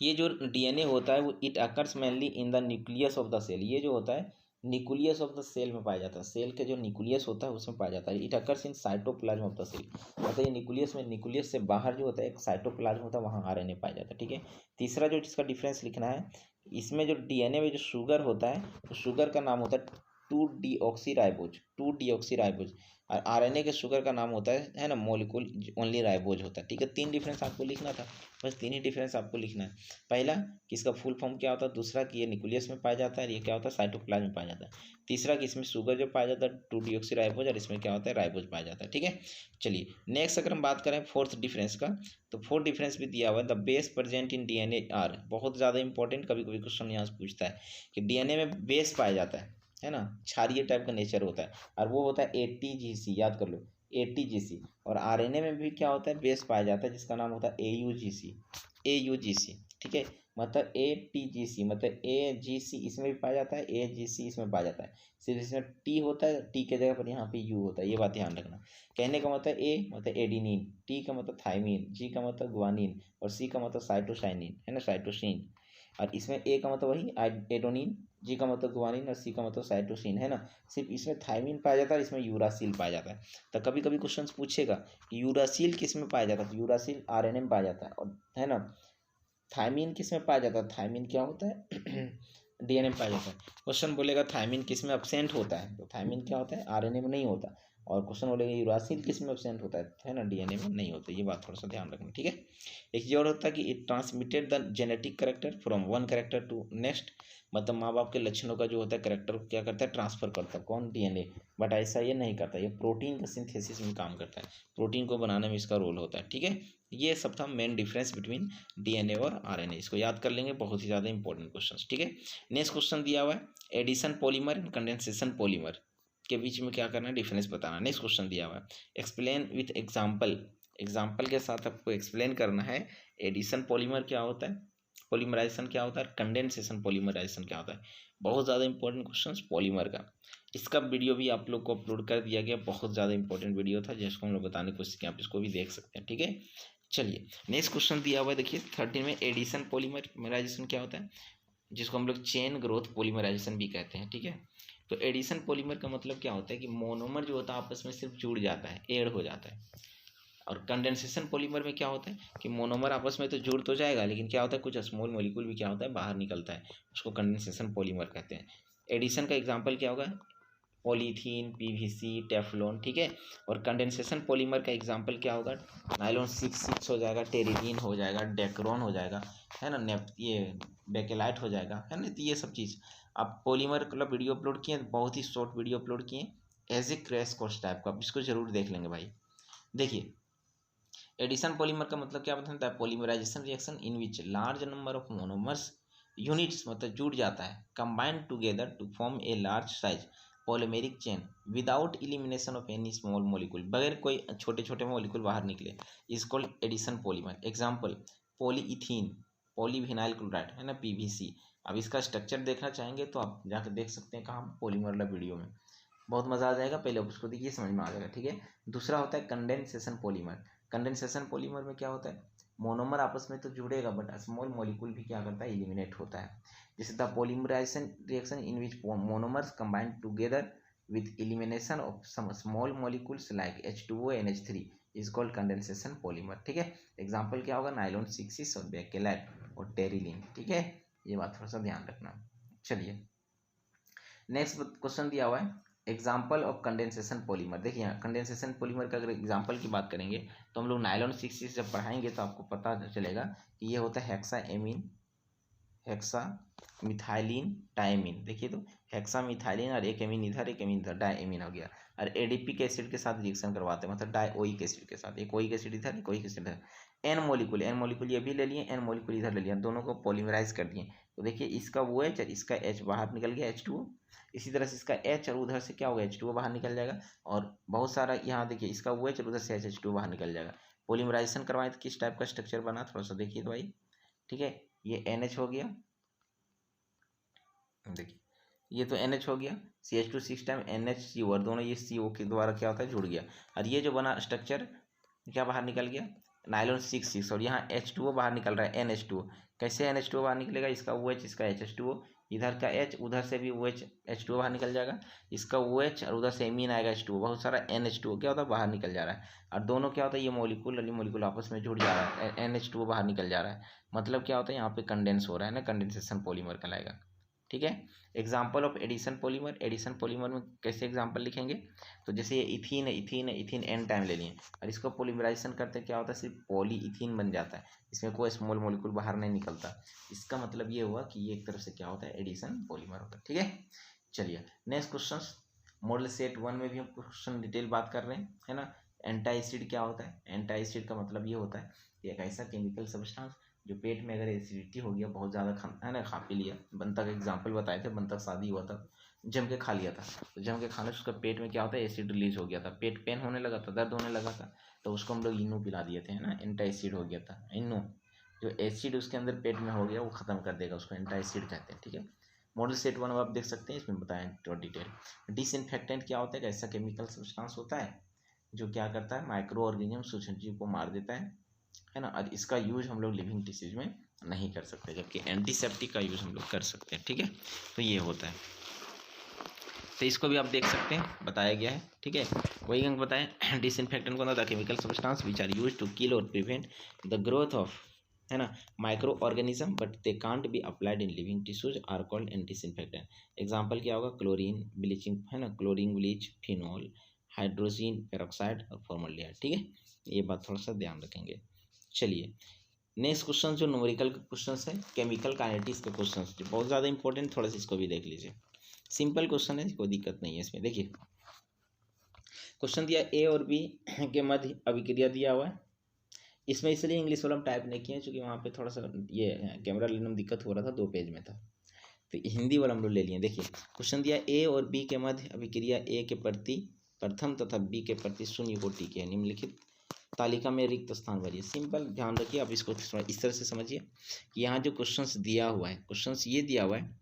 ये जो डीएनए होता है वो it occurs mainly in the nucleus of the cell. ये जो होता है न्यूक्लियस ऑफ द सेल में पाया जाता है। सेल के जो न्यूक्लियस होता है उसमें पाया जाता है। It occurs in cytoplasm of the cell. मतलब ये न्यूक्लियस में, न्यूक्लियस से बाहर जो होता है एक साइटोप्लाज्म होता है, वहाँ आरएनए पाया जाता है। ठीक है। तीसरा जो इसका डिफरेंस लिखना है, इसमें जो डीएनए में जो शुगर होता है तो शुगर का नाम होता है 2-डीऑक्सीराइबोज, 2-डीऑक्सीराइबोज। और आरएनए के शुगर का नाम होता है ना मोलिकुल ओनली राइबोज होता है। ठीक है। 3 डिफरेंस आपको लिखना था, बस 3 ही डिफरेंस आपको लिखना है। पहला कि इसका फुल फॉर्म क्या होता है, दूसरा कि ये न्यूक्लियस में पाया जाता है, ये क्या होता है साइटोप्लाज्म में पाया जाता है, तीसरा कि इसमें शुगर जो पाया जाता है 2-डीऑक्सीराइबोज, और इसमें क्या होता है राइबोज पाया जाता है। ठीक है। चलिए नेक्स्ट अगर हम बात करें फोर्थ डिफरेंस का, तो फोर्थ डिफरेंस भी दिया हुआ है, the base present in DNA are. बहुत ज़्यादा इंपॉर्टेंट, कभी कभी क्वेश्चन यहाँ से पूछता है कि डीएनए में बेस पाया जाता है ना, क्षारीय टाइप का नेचर होता है, और वो होता है एटीजीसी, याद कर लो एटीजीसी। और आरएनए में भी क्या होता है? बेस पाया जाता है जिसका नाम होता है एयूजीसी, एयूजीसी। ठीक है। मतलब एटीजीसी मतलब एजीसी इसमें भी पाया जाता है, एजीसी इसमें पाया जाता है। सिर्फ इसमें टी होता है, टी के जगह पर यहाँ पे यू होता है, ये बात ध्यान रखना। कहने का मतलब ए मतलब एडिनिन, टी का मतलब थाइमिन, जी का मतलब ग्वानिन, और सी का मतलब साइटोसाइनिन, है ना, साइटोसिन। और इसमें ए का मतलब वही एडोनिन, जी का मतलब ग्वानिन, और सी का मतलब साइटोसिन, है ना। सिर्फ इसमें थाइमिन पाया जाता है, इसमें यूरासिल पाया जाता है। तो कभी कभी क्वेश्चन पूछेगा कि यूरासिल किस में पाया जाता है, तो यूरासिल आरएनए में पाया जाता है, और है ना थाइमिन किस में पाया जाता है, थाइमिन क्या होता है डीएनए में पाया जाता है। क्वेश्चन बोलेगा थाइमिन किस में एब्सेंट होता है, तो थाइमिन क्या होता है आरएनए में नहीं होता। और क्वेश्चन बोलेगा यूरासिल किस में एब्सेंट होता है ना, डीएनए में नहीं होता। ये बात थोड़ा सा ध्यान रखना। ठीक है। एक ये और होता है कि it transmitted the genetic character from one character to next. मतलब माँ बाप के लक्षणों का जो होता है करेक्टर क्या करता है? ट्रांसफर करता है। कौन? डीएनए। बट ऐसा ये नहीं करता, ये प्रोटीन का सिंथेसिस में काम करता है, प्रोटीन को बनाने में इसका रोल होता है। ठीक है। ये सब था मेन डिफरेंस बिटवीन डीएनए और आरएनए। इसको याद कर लेंगे, बहुत ही ज़्यादा इंपॉर्टेंट क्वेश्चन। ठीक है। नेक्स्ट क्वेश्चन दिया हुआ है addition polymer and condensation polymer के बीच में क्या करना है? डिफरेंस बताना। नेक्स्ट क्वेश्चन दिया हुआ है एक्सप्लेन विथ एग्जाम्पल। एग्जाम्पल के साथ आपको एक्सप्लेन करना है एडिशन पॉलीमर क्या होता है, पॉलीमराइजेशन क्या होता है, कंडेंसेशन पॉलीमराइजेशन क्या होता है। बहुत ज़्यादा इंपॉर्टेंट क्वेश्चन पॉलीमर का। इसका वीडियो भी आप लोग को अपलोड कर दिया गया, बहुत ज़्यादा इंपॉर्टेंट वीडियो था जिसको हम लोग बताने की कोशिश की, आप इसको भी देख सकते हैं। ठीक है। चलिए नेक्स्ट क्वेश्चन दिया हुआ है, देखिए 13 में एडिशन पॉलीमराइजेशन क्या होता है, जिसको हम लोग चेन ग्रोथ पॉलीमराइजेशन भी कहते हैं। ठीक है। तो एडिशन पॉलीमर का मतलब क्या होता है कि मोनोमर जो होता है आपस में सिर्फ जुड़ जाता है, ऐड हो जाता है। और कंडेंसेशन पॉलीमर में क्या होता है कि मोनोमर आपस में तो जुड़ तो जाएगा, लेकिन क्या होता है कुछ स्मॉल मॉलिक्यूल भी क्या होता है बाहर निकलता है, उसको कंडेंसेशन पॉलीमर कहते हैं। एडिशन का एग्जाम्पल क्या होगा? Polythene, PVC, Teflon. ठीक है। और कंडेंसेशन पॉलीमर का एग्जांपल क्या होगा? नायलॉन 6 हो जाएगा, टेरिडीन हो जाएगा, डेक्रोन हो जाएगा, है ना, ये बेकेलाइट हो जाएगा, है ना। तो ये सब चीज़ आप पॉलीमर का वीडियो अपलोड किए, बहुत ही शॉर्ट वीडियो अपलोड किए as a crash course type का, इसको जरूर देख लेंगे भाई। देखिए एडिशन पॉलीमर का मतलब क्या बताता है? Polymerization reaction in which large number of monomers units मतलब जुड़ जाता है combined together to form a large size polymeric chain without elimination of any small molecule, बगैर कोई छोटे छोटे मॉलिक्यूल बाहर निकले, is called addition polymer. Example polyethene, polyvinyl chloride, है ना, पीवीसी। अब इसका स्ट्रक्चर देखना चाहेंगे तो आप जाकर देख सकते हैं कहाँ? पॉलीमर वाला वीडियो में, बहुत मज़ा आ जाएगा। पहले आप उसको देखिए, समझ में आ जाएगा। ठीक है। दूसरा होता है कंडेंसेशन पॉलीमर। कंडेंसेशन पॉलीमर में क्या होता है? मोनोमर आपस में तो जुड़ेगा बट स्मॉल मॉलिक्यूल भी क्या करता है? एलिमिनेट होता है। जैसे the polymerization reaction in which monomers combine together with elimination of some small molecules like H2O NH3 is called condensation polymer. ठीक है। एग्जाम्पल क्या होगा? नाइलॉन 6 और बेकेलाइट और टेरिलीन। ठीक है। ये बात थोड़ा सा ध्यान रखना। चलिए नेक्स्ट क्वेश्चन दिया हुआ है एग्जाम्पल ऑफ कंडेंसेशन पॉलीमर। देखिए यहाँ कंडेंसेशन पॉलीमर का अगर एग्जाम्पल की बात करेंगे तो हम लोग नायलॉन 6 जब पढ़ाएंगे तो आपको पता चलेगा कि ये होता है hexa amine, hexa methylene diamine. देखिए तो हेक्सा मिथाइलिन और एक एमीन इधर एक एमीन इधर, डायमीन हो गया। और एडीपी के एसिड के साथ रिएक्शन करवाते हैं, मतलब डाइओइक एसिड के साथ, एक ओइक एसिड इधर एक ओइक एसिड इधर। एन मोलिकुल ये भी ले लिए, एन मोलिकुल इधर ले लिया, दोनों को पॉलीमराइज कर दिए। तो देखिए इसका वो एच और इसका एच बाहर निकल गया H2O। इसी तरह से इसका एच और उधर से क्या होगा? H2O बाहर निकल जाएगा। और बहुत सारा यहाँ देखिए इसका वो एच और उधर से H2O बाहर निकल जाएगा। पॉलीमराइजेशन करवाएं तो किस टाइप का स्ट्रक्चर बना, थोड़ा सा देखिए तो भाई। ठीक है। ये NH हो गया, देखिए ये तो NH हो गया, CH2 6 टाइम NHCO, और दोनों ये CO के द्वारा क्या होता है, जुड़ गया। और ये जो बना स्ट्रक्चर क्या बाहर निकल गया, नाइलॉन 6 और यहाँ H2O बाहर निकल रहा है, NH2O। कैसे NH2O बाहर निकलेगा, इसका OH इसका HH2O, इधर का H उधर से भी OH H2O बाहर निकल जाएगा, इसका OH और उधर से एमीन आएगा H2O, बहुत सारा NH2O क्या होता है बाहर निकल जा रहा है। और दोनों क्या होता है, ये मॉलिक्यूल और ये मॉलिक्यूल आपस में जुड़ जा रहा है, NH2O बाहर निकल जा रहा है। मतलब क्या होता है, यहाँ पे कंडेंस हो रहा है ना, कंडेंसेशन पॉलीमर कहलाएगा। ठीक है। Example of addition polymer, addition polymer में कैसे एग्जाम्पल लिखेंगे, तो जैसे ये इथीन है, इथीन है, इथीन एन टाइम ले लिए और इसको पॉलीमराइजेशन करते क्या होता है, सिर्फ पॉली इथीन बन जाता है, इसमें कोई स्मॉल मॉलिक्यूल बाहर नहीं निकलता। इसका मतलब ये हुआ कि ये एक तरफ से क्या होता है, एडिशन पॉलीमर होता है। ठीक है, चलिए नेक्स्ट क्वेश्चन। मॉडल सेट 1 में भी हम क्वेश्चन डिटेल बात कर रहे हैं, है ना। एंटी एसिड क्या होता है, एंटी एसिड का मतलब ये होता है कि एक ऐसा केमिकल सब्सटेंस जो पेट में अगर एसिडिटी हो गया, बहुत ज़्यादा खाना है ना, खा पी लिया, बंता का एग्जाम्पल बताए थे, बंता शादी हुआ था, जम के खा लिया था, तो जम के खाने से उसका पेट में क्या होता है, एसिड रिलीज हो गया था, पेट पेन होने लगा था, दर्द होने लगा था, तो उसको हम लोग इनो पिला दिए थे, है ना, एंटी एसिड हो गया था। इनो जो एसिड उसके अंदर पेट में हो गया वो ख़त्म कर देगा, उसको एंटी एसिड कहते हैं। ठीक है, मॉडल सेट 1 आप देख सकते हैं, इसमें बताएं तो डिटेल। डिसइंफेक्टेंट क्या होता है, ऐसा केमिकल सब्सटेंस होता है जो क्या करता है, माइक्रो ऑर्गेनिज्म सूक्ष्म जीव को मार देता है ना। और इसका यूज हम लोग लिविंग टिश्यूज में नहीं कर सकते, जबकि एंटीसेप्टिक का यूज हम लोग कर सकते हैं। ठीक है, तो ये होता है, तो इसको भी आप देख सकते हैं, बताया गया है। ठीक है, वही अंक बताएं, डिसइंफेक्टेंट को the chemical substance which are use to kill और प्रिवेंट द ग्रोथ ऑफ, है ना, microorganism but they can't be applied in living tissues are called and disinfectant. Example क्या होगा, क्लोरीन ब्लीचिंग, है ना, chlorine bleach, phenol, hydrogen peroxide और formaldehyde. ठीक है, ये बात थोड़ा सा ध्यान रखेंगे। चलिए नेक्स्ट क्वेश्चन जो न्यूमेरिकल के क्वेश्चन है, केमिकल काइनेटिक्स के क्वेश्चन जो बहुत ज़्यादा इंपॉर्टेंट, थोड़ा सा इसको भी देख लीजिए। सिंपल क्वेश्चन है, कोई दिक्कत नहीं है इसमें। देखिए क्वेश्चन दिया ए और बी के मध्य अभिक्रिया दिया हुआ है, इसमें इसलिए इंग्लिश वाला हम टाइप नहीं किए क्योंकि वहाँ पे थोड़ा सा ये कैमरा लेने में दिक्कत हो रहा था, 2 पेज में था, तो हिंदी वाला हम लोग ले लिए। देखिए क्वेश्चन दिया ए और बी के मध्य अभिक्रिया ए के प्रति प्रथम तथा बी के प्रति शून्य कोटि के निम्नलिखित तालिका में रिक्त स्थान भरिए। सिंपल, ध्यान रखिए आप इसको इस तरह से समझिए कि यहाँ जो क्वेश्चंस दिया हुआ है, क्वेश्चंस ये दिया हुआ है,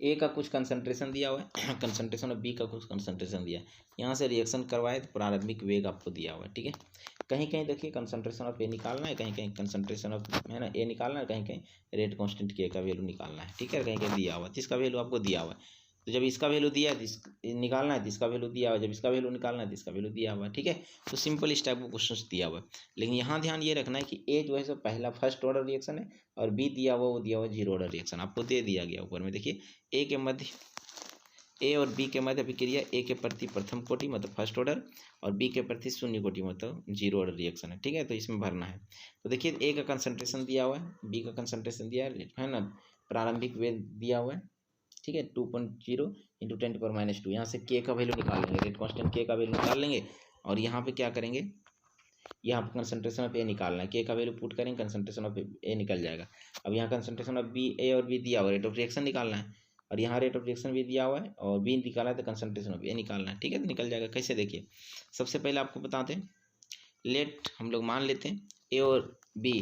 ए का कुछ कंसंट्रेशन दिया हुआ है, कंसंट्रेशन और बी का कुछ कंसंट्रेशन दिया है, यहाँ से रिएक्शन करवाए तो प्रारंभिक वेग आपको दिया हुआ है। ठीक है, कहीं कहीं देखिए कंसंट्रेशन ऑफ ए निकालना है, कहीं कहीं कंसंट्रेशन ऑफ, है ना, ए निकालना है, कहीं कहीं रेट कांस्टेंट के का वैल्यू निकालना है। ठीक है, कहीं कहीं दिया हुआ है, जिसका वैल्यू आपको दिया हुआ है, तो जब इसका वैल्यू दिया है निकालना है, तो इसका वैल्यू दिया हुआ है, जब इसका वैल्यू निकालना है तो इसका वैल्यू दिया हुआ है। ठीक है, तो सिंपल इस टाइप का क्वेश्चन दिया हुआ है, लेकिन यहाँ ध्यान ये रखना है कि ए जो है सो पहला फर्स्ट ऑर्डर रिएक्शन है और बी दिया हुआ वो दिया हुआ 0 ऑर्डर रिएक्शन आपको दे दिया गया ऊपर में। देखिए ए के मध्य, ए और बी के मध्य अभिक्रिया ए के प्रति प्रथम कोटि मतलब फर्स्ट ऑर्डर और बी के प्रति शून्य कोटि मतलब 0 ऑर्डर रिएक्शन है। ठीक है, तो इसमें भरना है। तो देखिए ए का कंसंट्रेशन दिया हुआ है, बी का कंसंट्रेशन दिया है ना, प्रारंभिक वेग दिया हुआ है। ठीक है, 2.0 इंटू 10⁻², यहाँ से के का वैल्यू निकाल लेंगे, रेट कांस्टेंट के का वैल्यू निकाल लेंगे और यहाँ पे क्या करेंगे, यहाँ पर कंसंट्रेशन ऑफ ए निकालना है, के का वैल्यू पुट करेंगे, कंसंट्रेशन ऑफ ए निकल जाएगा। अब यहाँ कंसंट्रेशन ऑफ बी, ए और बी दिया हुआ, रेट ऑफ रिएक्शन निकालना है और यहाँ रेट ऑफ रिएक्शन भी दिया हुआ है और बी निकाला है तो कंसंट्रेशन ऑफ ए निकालना है। ठीक है, तो निकल जाएगा। कैसे, देखिए सबसे पहले आपको बताते हैं, लेट हम लोग मान लेते हैं ए और बी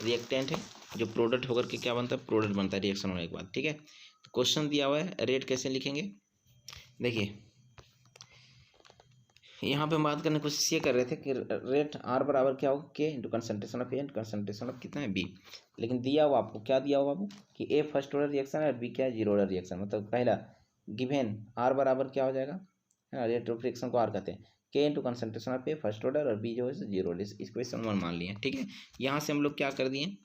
रिएक्टेंट है, जो प्रोडक्ट होकर के क्या बनता है, प्रोडक्ट बनता है रिएक्शन होने के बाद। ठीक है, तो क्वेश्चन दिया हुआ है, रेट कैसे लिखेंगे, देखिए यहाँ पे हम बात करने की कोशिश ये कर रहे थे कि रेट आर बराबर क्या होगा, k into concentration of A and concentration of कितना है बी, लेकिन दिया हुआ आपको क्या दिया हुआ आपको कि ए फर्स्ट ऑर्डर रिएक्शन है और बी क्या है, 0 ऑर्डर रिएक्शन। मतलब पहला गिवेन आर बराबर क्या हो जाएगा, है ना, रेट ऑफ रिएक्शन को आर कहते हैं, के into concentration of A first order और बी जो है 0 ऑर्डर, इस क्वेश्चन 1 मान लिए। ठीक है, यहाँ से हम लोग क्या कर दिए,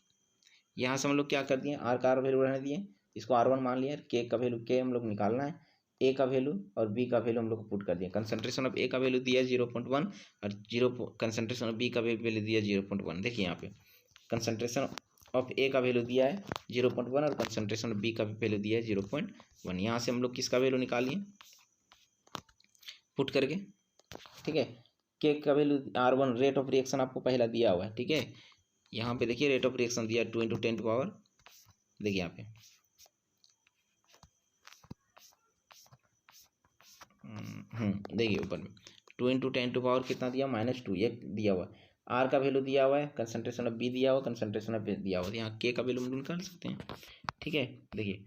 यहाँ से हम लोग क्या कर दिए, आर का वैल्यू रहने दिए, इसको R1 मान लिया, के का वैल्यू के हम लोग निकालना है, ए का वैल्यू और बी का वैल्यू हम लोग को पुट कर दिया। कंसंट्रेशन ऑफ ए का वैल्यू दिया 0.1 और कंसंट्रेशन ऑफ बी का वैल्यू दिया 0.1। देखिए यहाँ पे कंसंट्रेशन ऑफ ए का वैल्यू दिया है 0.1 और कंसंट्रेशन ऑफ बी का वैल्यू दिया है 0.1। यहाँ से हम लोग किसका वैल्यू निकालिए पुट करके। ठीक है, के का value R1 rate of reaction आपको पहला दिया हुआ है। ठीक है, यहाँ पे देखिए रेट ऑफ रिएक्शन दिया 2 × 10⁻, देखिए यहाँ पे देखिए ऊपर में 2 × 10⁻ कितना दिया, -2 एक दिया हुआ, आर का वैल्यू दिया हुआ है, कंसंट्रेशन ऑफ बी दिया हुआ, कंसंट्रेशन ऑफ ए दिया हुआ है, यहाँ के का वैल्यू हम निकाल सकते हैं। ठीक है, देखिए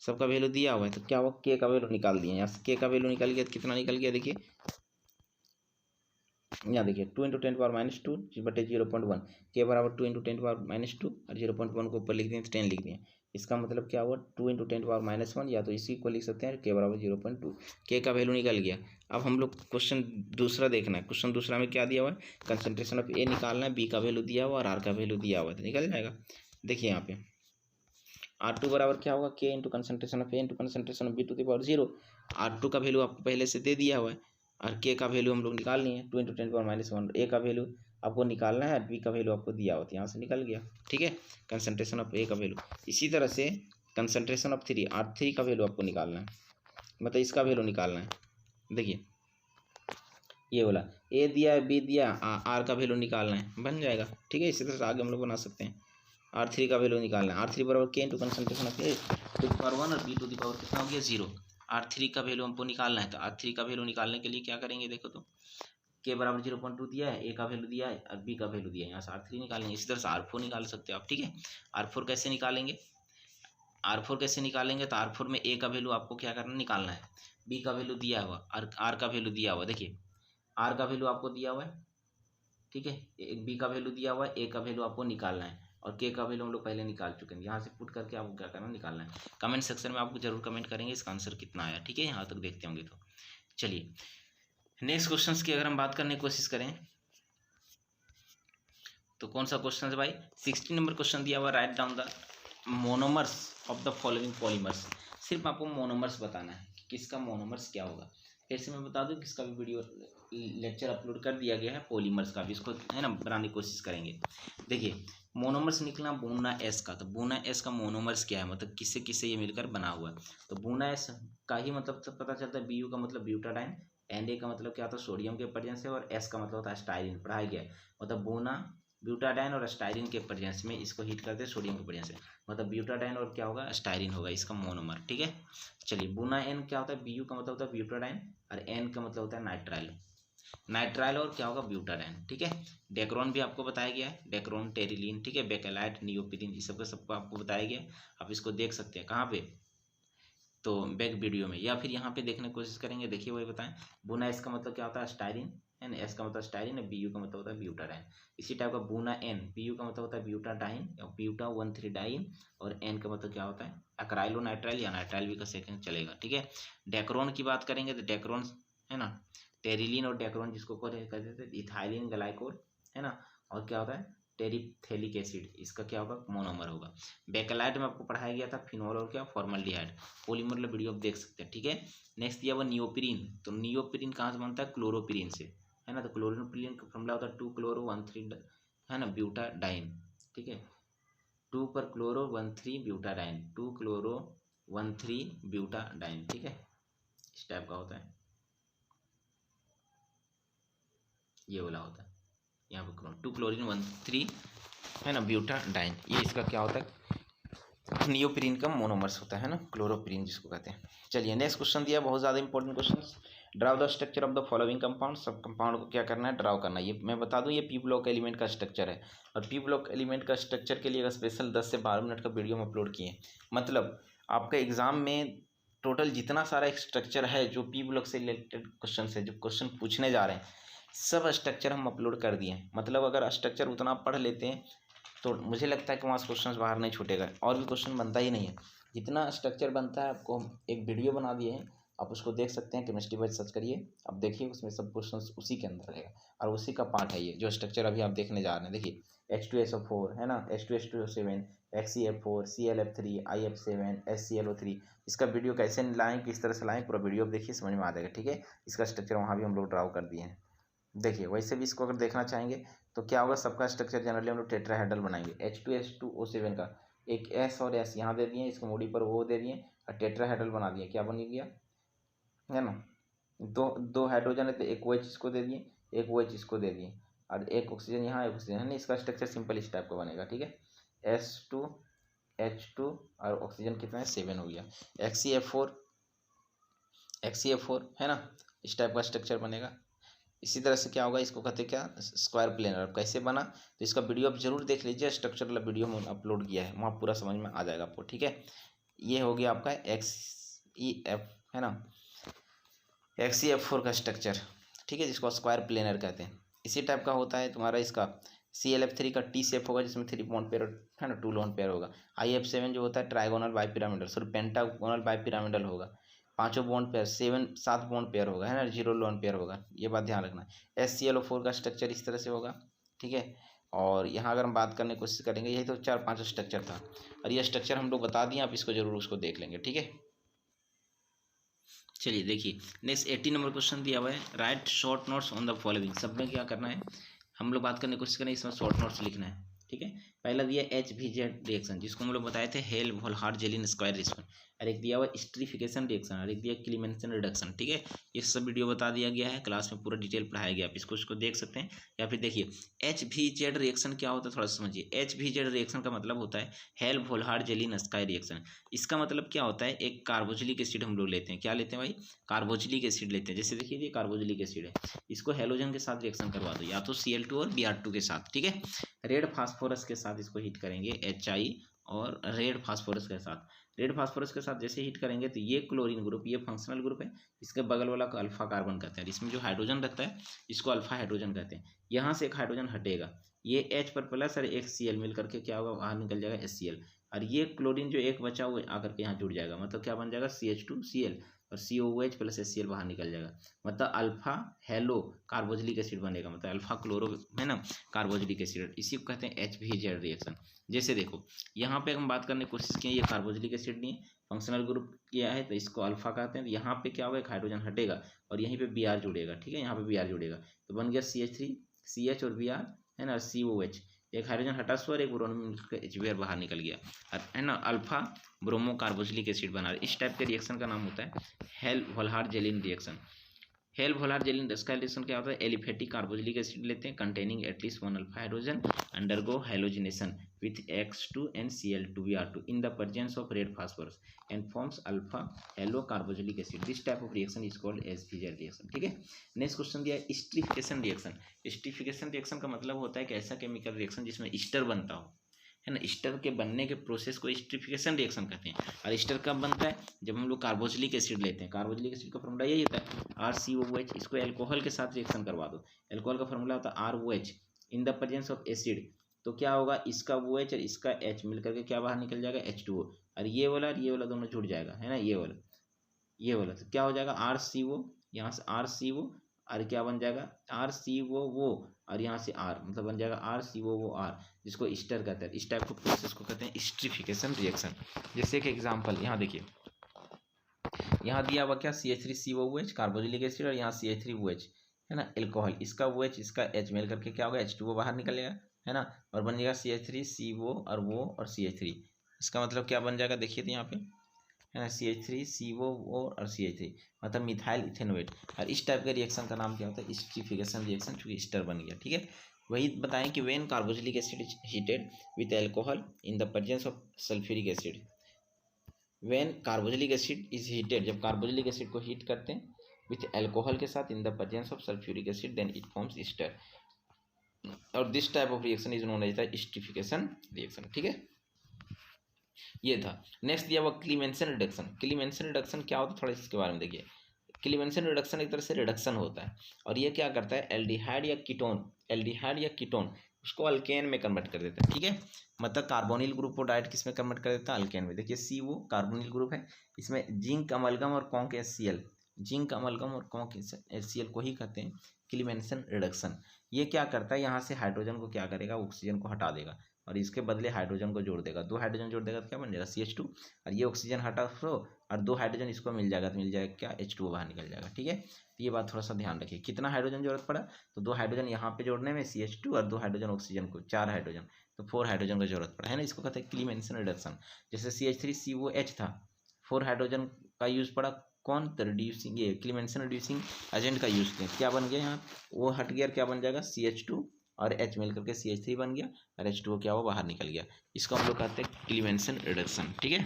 सबका वैल्यू दिया हुआ है तो क्या हुआ, के का वैल्यू निकाल दिए। यहाँ से के का वैल्यू निकल गया तो कितना निकल गया, देखिए यहाँ देखिए 2 × 10⁻², बटे 0.1, के बराबर 2 × 10⁻² और 0.1 को ऊपर लिख दिए तो 10 लिख दिए। इसका मतलब क्या हुआ, 2 × 10⁻⁻1, या तो इसी को लिख सकते हैं के बराबर 0.2। के का वैल्यू निकल गया। अब हम लोग क्वेश्चन दूसरा देखना है। क्वेश्चन दूसरा में क्या दिया हुआ है, कंसंट्रेशन ऑफ ए निकालना है, बी का वैल्यू दिया हुआ और आर का वैल्यू दिया हुआ है, तो निकल जाएगा। देखिए यहाँ पे R2 बराबर क्या होगा, k into concentration of A into concentration of B to the power 0। R2 का वैल्यू आपको पहले से दे दिया हुआ है और के का वैल्यू हम लोग निकालनी है 2 × 10⁻⁻1। ए का वैल्यू आपको निकालना है, बी का वैल्यू आपको दिया होता है, यहाँ से निकल गया। ठीक है, कंसंट्रेशन ऑफ ए का वैल्यू। इसी तरह से कंसंट्रेशन ऑफ 3, R3 का वैल्यू आपको निकालना है, मतलब इसका वैल्यू निकालना है। देखिए ये बोला ए दिया है, बी दिया, आर का वैल्यू निकालना है, बन जाएगा। ठीक है, इसी तरह से आगे हम लोग बना सकते हैं। R3 का वैल्यू निकालना है, R3 बराबर k into concentration of A to the power 1 और बी टू द पावर कितना हो गया 0। R3 का वैल्यू हमको निकालना है, तो R3 का वैल्यू निकालने के लिए क्या करेंगे, देखो तो के बराबर 0.2 दिया है, ए का वैल्यू दिया है और बी का वैल्यू दिया है, यहाँ से R3 निकालेंगे। इसी तरह से R4 निकाल सकते हो आप। ठीक है, R4 कैसे निकालेंगे, R4 कैसे निकालेंगे, तो R4 में ए का वैल्यू आपको क्या करना, निकालना है, बी का वैल्यू दिया हुआ और आर का वैल्यू दिया हुआ। देखिए आर का वैल्यू आपको दिया हुआ है, ठीक है, बी का वैल्यू दिया हुआ है, ए का वैल्यू आपको निकालना है और के का वैल्यू हम लोग पहले निकाल चुके हैं। यहाँ से पुट करके आपको क्या करना, निकालना है। कमेंट सेक्शन में आपको जरूर कमेंट करेंगे इसका आंसर कितना आया। ठीक है, यहाँ तक देखते होंगे तो चलिए नेक्स्ट क्वेश्चन की अगर हम बात करने की कोशिश करें तो कौन सा क्वेश्चन है भाई, 16 नंबर क्वेश्चन दिया हुआ, write down the monomers of the following polymers. सिर्फ आपको मोनोमर्स बताना है कि किसका मोनोमर्स क्या होगा। फिर से मैं बता दूं किसका भी वीडियो लेक्चर अपलोड कर दिया गया है, पॉलीमर्स का भी, इसको है ना बनाने की कोशिश करेंगे। देखिए मोनोमर्स निकला बूना एस का, तो बूना एस का मोनोमर्स क्या है, मतलब किससे किससे ये मिलकर बना हुआ है। तो बूना एस का ही मतलब तो पता चलता है, बी यू का मतलब ब्यूटाडाइन, एन ए का मतलब क्या होता है, सोडियम के प्रेजेंस से, और एस का मतलब होता है स्टाइरिन, पढ़ाया गया है। मतलब बूना ब्यूटाडाइन और स्टाइरिन के प्रेजेंस में इसको हीट करते हैं सोडियम के प्रेजेंस से, मतलब ब्यूटाडाइन और क्या होगा, स्टाइरिन होगा इसका मोनोमर। ठीक है, चलिए बूना एन क्या होता है, बी यू का मतलब होता है ब्यूटाडाइन और एन का मतलब होता है नाइट्राइल, नाइट्राइल और क्या होगा, ब्यूटाडाइन। ठीक है, डेक्रोन भी आपको बताया गया है, डेक्रोन, टेरिलीन, ठीक है, बेकेलाइट, नियोपिरिन, इस सबको आपको बताया गया है। आप इसको देख सकते हैं कहाँ पे, तो बैक वीडियो में, या फिर यहाँ पे देखने की कोशिश करेंगे। देखिए वही बताएं, बूना एस का मतलब क्या होता है, स्टाइरिन, है ना, एस का मतलब स्टाइरिन, बी यू का मतलब होता है ब्यूटाडाइन। इसी टाइप का बूना एन, बी यू का मतलब होता है ब्यूटाडाइन या ब्यूटा 1,3 डाइन, और एन का मतलब क्या होता है, अक्राइलो नाइट्राइल या नाइट्राइल भी का सेकंड चलेगा। ठीक है, डेक्रोन की बात करेंगे तो डेक्रोन है ना, टेरिलीन और डेक्रोन जिसको कहते थे इथाइलिन ग्लाइकोल, है ना, और क्या होता है टेरिप्थेलिक एसिड, इसका क्या होगा, मोनोमर होगा। बेकेलाइट में आपको पढ़ाया गया था फिनोल और क्या फॉर्मल्डिहाइड, पॉलीमर वीडियो आप देख सकते हैं। ठीक है, नेक्स्ट दिया हुआ नियोपिरिन, तो नियोपिरिन कहाँ से बनता है, क्लोरोपिरिन से, है ना, तो क्लोरोपिरिन का फॉर्मूला होता है 2-chloro-1,3 है ना ब्यूटाडाइन। ठीक है, 2-chloro-1,3 ब्यूटाडाइन, 2-chloro-1,3 ब्यूटाडाइन। ठीक है, इस टाइप का होता है, ये वाला होता है यहाँ पर 2-chlorine-1,3 है ना ब्यूटाडाइन, ये इसका क्या होता है, नियोपिरिन का मोनोमर्स होता है ना, क्लोरोपिरिन जिसको कहते हैं। चलिए नेक्स्ट क्वेश्चन दिया, बहुत ज़्यादा important question, draw the structure of the following compound. सब कंपाउंड को क्या करना है, ड्राव करना है। ये मैं बता दूं ये पी ब्लॉक एलिमेंट का स्ट्रक्चर है, और पी ब्लॉक एलिमेंट का स्ट्रक्चर के लिए स्पेशल 10 से 12 मिनट का वीडियो हम अपलोड किए हैं। मतलब आपका एग्जाम में टोटल जितना सारा स्ट्रक्चर है जो पी ब्लॉक से रिलेटेड क्वेश्चन है, जो क्वेश्चन पूछने जा रहे हैं, सब स्ट्रक्चर हम अपलोड कर दिए हैं। मतलब अगर स्ट्रक्चर उतना पढ़ लेते हैं तो मुझे लगता है कि वहाँ से क्वेश्चन बाहर नहीं छूटेगा, और भी क्वेश्चन बनता ही नहीं है। जितना स्ट्रक्चर बनता है आपको हम एक वीडियो बना दिए हैं, आप उसको देख सकते हैं, केमिस्ट्री वाइज सर्च करिए, आप देखिए उसमें सब क्वेश्चन उसी के अंदर रहेगा, और उसी का पार्ट है ये जो स्ट्रक्चर अभी आप देखने जा रहे हैं। देखिए H2SO4 है ना, H2H2O7, HCl4, ClF3, IF7, HClO3, इसका वीडियो कैसे लाएँ, किस तरह से लाएँ, पूरा वीडियो आप देखिए, समझ में आ जाएगा। ठीक है, इसका स्ट्रक्चर वहाँ भी हम लोग ड्राव कर दिए हैं। देखिए वैसे भी इसको अगर देखना चाहेंगे तो क्या होगा, सबका स्ट्रक्चर जनरली हम लोग टेट्राहेड्रल बनाएंगे। H2H2O7 का एक S और S यहाँ दे दिए, इसको मोड़ी पर वो दे दिए और टेट्राहेड्रल बना दिए, क्या बन गया, है ना, दो हाइड्रोजन है तो एक OH इसको दे दिए, एक OH इसको दे दिए, और एक ऑक्सीजन यहाँ, एक ऑक्सीजन है ना, इसका स्ट्रक्चर सिंपल इस टाइप का बनेगा। ठीक है, S2H2 और ऑक्सीजन कितना है 7 हो गया, HCF4 है ना, इस टाइप का स्ट्रक्चर बनेगा। इसी तरह से क्या होगा, इसको कहते हैं क्या, स्क्वायर प्लेनर। अब कैसे बना तो इसका वीडियो आप जरूर देख लीजिए, स्ट्रक्चर वाला वीडियो में अपलोड किया है, वहाँ पूरा समझ में आ जाएगा आपको, ठीक है। ये हो गया आपका XEF है ना, XEF4 का स्ट्रक्चर, ठीक है, जिसको स्क्वायर प्लेनर कहते हैं। इसी टाइप का होता है तुम्हारा इसका ClF3 का T शेप होगा, जिसमें 3 बॉन्ड पेयर है ना, 2 लोन पेयर होगा। IF7 जो होता है trigonal bipyramidal, sorry pentagonal bipyramidal होगा, 5 बॉन्ड पेयर, 7 बॉन्ड पेयर होगा है ना, 0 लोन पेयर होगा, ये बात ध्यान रखना। SClO4 का स्ट्रक्चर इस तरह से होगा, ठीक है। और यहाँ अगर हम बात करने की कोशिश करेंगे, यही तो 4-5 स्ट्रक्चर था, और ये स्ट्रक्चर हम लोग बता दिए, आप इसको जरूर उसको देख लेंगे, ठीक है। चलिए देखिए, नेक्स्ट 80 नंबर क्वेश्चन दिया हुआ है, right short notes on the following. सब में क्या करना है, हम लोग बात करने की कोशिश करें, इसमें शॉर्ट नोट्स लिखना है, ठीक है। पहला दिया HVZ रिएक्शन, जिसको हम लोग बताए थे hello Volhard Zelinsky square reaction, और एक दिया हुआ स्ट्रीफिकेशन रिएक्शन, और एक दिया क्लीमेंसन रिडक्शन, ठीक है। ये सब वीडियो बता दिया गया है, क्लास में पूरा डिटेल पढ़ाया गया, आप इसको देख सकते हैं। या फिर देखिए HVZ रिएक्शन क्या होता है, थोड़ा समझिए। HVZ रिएक्शन का मतलब होता है Hell Volhard Zelinsky square reaction. इसका मतलब क्या होता है, एक कार्बोक्सिलिक एसिड हम लोग लेते हैं, क्या लेते हैं भाई, कार्बोक्सिलिक एसिड लेते हैं। जैसे देखिए ये कार्बोक्सिलिक एसिड है, इसको हेलोजन के साथ रिएक्शन करवा दो, या तो Cl2 और Br2 के साथ, ठीक है। रेड फास्फोरस के साथ इसको हीट करेंगे, HI और रेड फास्फोरस के साथ, रेड फास्फोरस के साथ जैसे हीट करेंगे तो ये क्लोरीन ग्रुप, ये फंक्शनल ग्रुप है, इसके बगल वाला को अल्फा कार्बन कहते हैं, इसमें जो हाइड्रोजन रहता है इसको अल्फा हाइड्रोजन कहते हैं। यहाँ से एक हाइड्रोजन हटेगा, ये H पर प्लस और एक Cl मिल करके क्या होगा, बाहर निकल जाएगा HCl, और ये क्लोरीन जो एक बचा हुआ आकर के यहाँ जुड़ जाएगा, मतलब क्या बन जाएगा CH2Cl, और COOH प्लस HCl बाहर निकल जाएगा, मतलब अल्फा हेलो कार्बोक्सिलिक एसिड बनेगा, मतलब अल्फा क्लोरो है ना कार्बोक्सिलिक एसिड, इसी को कहते हैं HVZ रिएक्शन। जैसे देखो यहाँ पे हम बात करने की कोशिश की, ये कार्बोक्सिलिक एसिड नहीं है, फंक्शनल ग्रुप किया है तो इसको अल्फा कहते हैं। तो यहाँ पे क्या होगा, एक हाइड्रोजन हटेगा और यहीं पे Br जुड़ेगा, ठीक है, यहाँ पे Br जुड़ेगा, तो बन गया CH3 CH और Br है ना, COH, एक हाइड्रोजन हटा और एक ब्रोमीन मिलकर HBr बाहर निकल गया, है ना, अल्फा ब्रोमो कार्बोक्सिलिक एसिड बना। इस टाइप के रिएक्शन का नाम होता है Hell Volhard Zelinsky reaction. Hell Volhard Zelinsky square reaction क्या होता है, एलिफेटिक कार्बोक्सिलिक एसिड लेते हैं containing at least 1 alpha hydrogen, undergo halogenation with X2 and Cl2Br2 in the presence of red phosphorus and forms alpha halo carboxylic acid. This type of reaction is called HVZ reaction, ठीक है। Next question दिया है स्ट्रीफिकेशन reaction. स्ट्रीफिकेशन reaction का मतलब होता है कि ऐसा केमिकल रिएक्शन जिसमें ईस्टर बनता हो, है ना, ईस्टर के बनने के प्रोसेस को स्ट्रीफिकेशन रिएक्शन कहते हैं। और ईस्टर कब बनता है, जब हम लोग कार्बोक्सिलिक एसिड लेते हैं, कार्बोक्सिलिक एसिड का फॉर्मूला यही होता है RCOOH, इसको एल्कोहल के साथ रिएक्शन करवा दो, एल्कोहल का फॉर्मूला होता है ROH in the presence of acid, तो क्या होगा, इसका OH और इसका H मिल करके क्या बाहर निकल जाएगा, H2O, और ये वाला दोनों जुड़ जाएगा, है ना, ये वाला तो क्या हो जाएगा RCO, यहाँ से RCO और क्या बन जाएगा RCOO, और यहाँ से R, मतलब बन जाएगा RCOOR, जिसको ईस्टर कहते हैं। इस टाइप को प्रोसेस को कहते हैं स्ट्रीफिकेशन रिएक्शन। जैसे कि एग्जांपल यहाँ देखिए, यहाँ दिया हुआ क्या CH3COOH कार्बोक्सिलिक एसिड, और यहाँ CH3OH है ना एल्कोहल, इसका OH इसका H मिल करके क्या होगा, H2O बाहर निकलेगा, है ना, और बन जाएगा CH3CO और वो और CH3, इसका मतलब क्या बन जाएगा, देखिए तो यहाँ पे है ना CH3CO और CH3, मतलब मिथाइल इथेनोएट। और इस टाइप के रिएक्शन का नाम क्या होता है, स्ट्रीफिकेशन रिएक्शन, चूँकि ईस्टर बन गया, ठीक है। वही बताएं कि when carboxylic acid is heated with alcohol in the presence of sulphuric acid, when carboxylic acid is heated, जब कार्बोक्सिलिक एसिड को हीट करते हैं विथ एल्कोहल के साथ in the presence of sulphuric acid, then it forms ester, और this type of reaction is known as the esterification reaction, ठीक है। ये था। नेक्स्ट दिया हुआ क्लीमेंसन रिडक्शन। क्लीमेंसन रिडक्शन क्या होता है, थोड़ा इसके बारे में देखिए। क्लीमेंसन रिडक्शन एक तरह से रिडक्शन होता है, और ये क्या करता है, एल्डिहाइड या कीटोन उसको अल्केन में कन्वर्ट कर देता है, ठीक है, मतलब कार्बोनिल ग्रुप को डायरेक्ट किस में कन्वर्ट कर देता है, अल्केन में। देखिए CO कार्बोनिल ग्रुप है, इसमें जिंक अमलगम और कॉन्क HCl, जिंक अमलगम और कॉन्क HCl को ही कहते हैं क्लीमेंसन रिडक्शन। ये क्या करता है, यहाँ से हाइड्रोजन को क्या करेगा, ऑक्सीजन को हटा देगा, और इसके बदले हाइड्रोजन को जोड़ देगा, 2 हाइड्रोजन जोड़ देगा तो क्या बन जाएगा CH2, और ये ऑक्सीजन हटा दो और 2 हाइड्रोजन इसको मिल जाएगा तो मिल जाएगा क्या, H2O बाहर निकल जाएगा, ठीक है। तो ये बात थोड़ा सा ध्यान रखिए, कितना हाइड्रोजन जरूरत पड़ा, तो 2 हाइड्रोजन यहाँ पे जोड़ने में CH2 और 2 हाइड्रोजन ऑक्सीजन को, 4 हाइड्रोजन, तो 4 हाइड्रोजन की जरूरत पड़ा, है ना, इसको कहते हैं क्लीमेंसन रिडक्शन। जैसे CH3COH था, 4 हाइड्रोजन का यूज पड़ा, कौन, तो रिड्यूसिंग, ये क्लीमेंसन रिड्यूसिंग एजेंट का यूज किया, क्या बन गया यहाँ, वो हट गया, क्या बन जाएगा CH2 और H मिल करके CH3 बन गया, और H2O क्या हुआ, बाहर निकल गया, इसको हम लोग कहते हैं क्लीमेंसन रिडक्शन, ठीक है।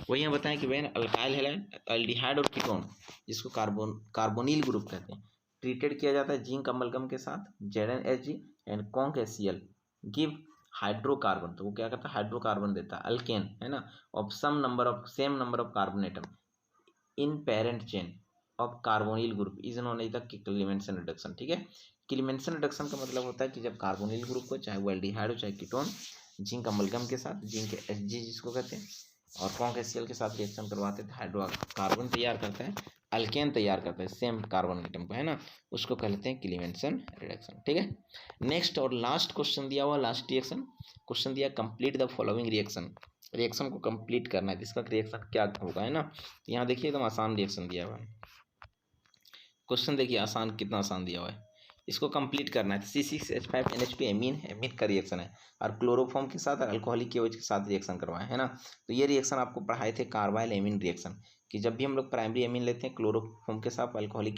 वही यहाँ बताएं कि व्हेन अल्काइल हैलाइड एल्डिहाइड और कीटोन, जिसको कार्बोनिल ग्रुप कहते हैं, ट्रीटेड किया जाता है जिंक अमलगम के साथ ZnHg and conc HCl give hydrocarbon, तो वो क्या करता है हाइड्रोकार्बन देता है अल्केन है ना, of same number of carbon atom in parent chain of carbonyl group is known as the Clemmensen reduction. ठीक है, क्लीमेंसन रिडक्शन का मतलब होता है कि जब कार्बोनिल ग्रुप को चाहे वो एल्डिहाइड हो चाहे कीटोन जिंक अमलगम के साथ जिंक Hg जिसको कहते हैं और कॉन्क HCl के साथ रिएक्शन करवाते थे हाइड्रोकार्बन तैयार करता है अल्केन तैयार करता है सेम कार्बन एटम को है ना, उसको कहते हैं क्लीमेंसन रिडक्शन। ठीक है, नेक्स्ट और लास्ट क्वेश्चन दिया हुआ लास्ट रिएक्शन क्वेश्चन दिया कंप्लीट द फॉलोइंग रिएक्शन को कंप्लीट करना है, इसका रिएक्शन क्या होगा है ना। यहाँ देखिए एकदम आसान रिएक्शन दिया हुआ है, क्वेश्चन देखिए आसान कितना आसान दिया हुआ है, इसको कंप्लीट करना है। C6H5NH2 एमीन का रिएक्शन है और क्लोरोफॉर्म के साथ और अल्कोहलिक KOH के साथ रिएक्शन करवाए है ना। तो ये रिएक्शन आपको पढ़ाए थे कार्बाइल एमीन रिएक्शन कि जब भी हम लोग प्राइमरी एमीन लेते हैं क्लोरोफॉर्म के साथ अल्कोहलिक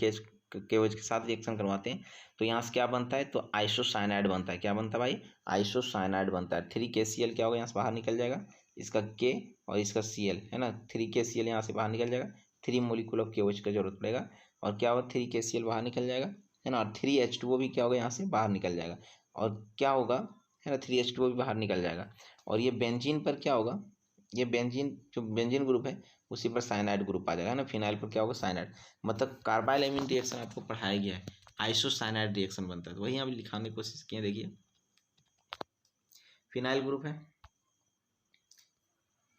KOH के साथ रिएक्शन करवाते हैं तो यहाँ से क्या बनता है, तो आइसोसाइनाइड बनता है। क्या बनता है भाई, आइसोसाइनाइड बनता है। 3KCl क्या होगा यहाँ से बाहर निकल जाएगा, इसका K और इसका Cl है ना, 3KCl यहाँ से बाहर निकल जाएगा, 3 मोलिकुल ऑफ KOH का जरूरत पड़ेगा और क्या होगा 3KCl बाहर निकल जाएगा है ना, और 3H2O भी क्या होगा यहाँ से बाहर निकल जाएगा और क्या होगा है ना 3H2O भी बाहर निकल जाएगा और ये बेंजीन पर क्या होगा, ये बेंजीन जो बेंजीन ग्रुप है उसी पर साइनाइड ग्रुप आ जाएगा ना, फिनाइल पर क्या होगा साइनाइड, मतलब कार्बाइल एमीन रिएक्शन आपको पढ़ाया गया है आइसोसाइनाइड रिएक्शन बनता है। तो वही यहाँ लिखाने की कोशिश किए, देखिए फिनाइल ग्रुप है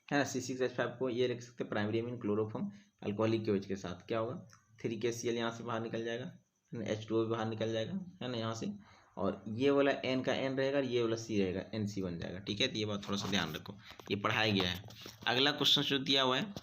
ना, C6H5 को ये लिख सकते हैं primary amine chloroform alcoholic KOH के साथ क्या होगा 3KCl यहाँ से बाहर निकल जाएगा, H2O भी बाहर निकल जाएगा है ना यहाँ से, और ये वाला N का N रहेगा, ये वाला C रहेगा, NC बन जाएगा। ठीक है, तो ये बात थोड़ा सा ध्यान रखो, ये पढ़ाया गया है। अगला क्वेश्चन जो दिया हुआ है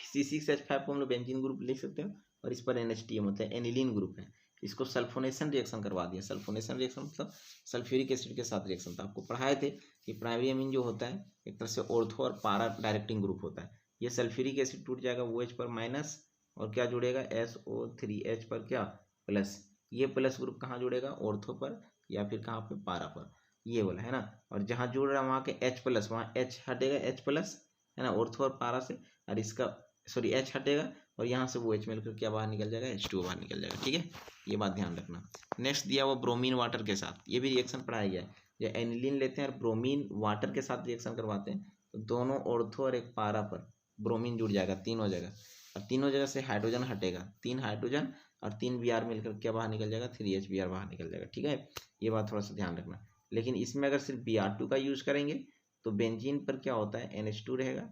C6H5 को हम लोग बेंजीन ग्रुप लिख सकते हो और इस पर NH2 मतलब एनिलीन ग्रुप है, इसको सल्फोनेशन रिएक्शन करवा दिया। सल्फोनेशन रिएक्शन मतलब सल्फ्यूरिक एसिड के साथ रिएक्शन था, आपको पढ़ाए थे कि प्राइमरी एमीन जो होता है एक तरह से ऑर्थो और पारा डायरेक्टिंग ग्रुप होता है। ये सल्फ्यूरिक एसिड टूट जाएगा OH पर माइनस और क्या जुड़ेगा SO3H पर क्या प्लस, ये प्लस ग्रुप कहाँ जुड़ेगा ऑर्थो पर या फिर कहाँ पे पारा पर, ये वाला है ना, और जहाँ जुड़ रहा है वहाँ के H प्लस वहाँ H हटेगा H प्लस है ना ऑर्थो और पारा से, और इसका सॉरी H हटेगा और यहाँ से वो H मिलकर क्या बाहर निकल जाएगा H2O बाहर निकल जाएगा। ठीक है, ये बात ध्यान रखना। नेक्स्ट दिया हुआ ब्रोमीन वाटर के साथ, ये भी रिएक्शन पढ़ाया गया है। जो एनिलीन लेते हैं और ब्रोमीन वाटर के साथ रिएक्शन करवाते हैं तो दोनों ऑर्थो और एक पारा पर ब्रोमीन जुड़ जाएगा तीनों जगह, और तीनों जगह से हाइड्रोजन हटेगा, 3 हाइड्रोजन और 3 Br मिलकर क्या बाहर निकल जाएगा 3HBr बाहर निकल जाएगा। ठीक है, ये बात थोड़ा सा ध्यान रखना। लेकिन इसमें अगर सिर्फ Br2 का यूज़ करेंगे तो बेंजीन पर क्या होता है NH2 रहेगा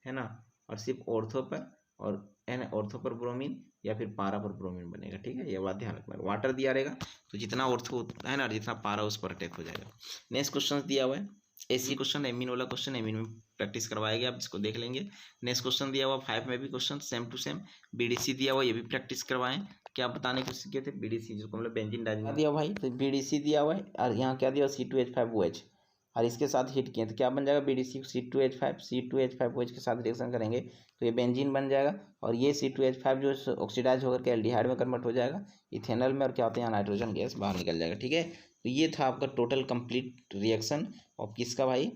है ना, और सिर्फ ऑर्थो पर और ऑर्थो पर ब्रोमीन या फिर पारा पर ब्रोमीन बनेगा। ठीक है, ये बात ध्यान रखना। वाटर दिया रहेगा तो जितना ऑर्थो है ना जितना पारा उस पर अटैक हो जाएगा। नेक्स्ट क्वेश्चन दिया हुआ है ऐसी क्वेश्चन एमीन वाला क्वेश्चन एमीन में प्रैक्टिस करवाएगा, आप इसको देख लेंगे। नेक्स्ट क्वेश्चन दिया हुआ 5 में भी question same to same BDC दिया हुआ, ये भी प्रैक्टिस करवाएं। क्या बताने की कोशिश किए थे BDC जिसको मतलब बेंजीन डाइजीन दिया भाई, तो BDC दिया हुआ है और यहाँ क्या दिया C2H5OH और इसके साथ हिट किए तो क्या बन जाएगा BDC C2H5OH के साथ रिएक्शन करेंगे तो ये बेंजीन बन जाएगा और ये C2H5 जो ऑक्सीडाइज होकर के एल्डिहाइड में कन्वर्ट हो जाएगा इथेनॉल में, और क्या होता है यहाँ नाइट्रोजन गैस बाहर निकल जाएगा। ठीक है, तो ये था आपका टोटल कंप्लीट रिएक्शन और किसका भाई,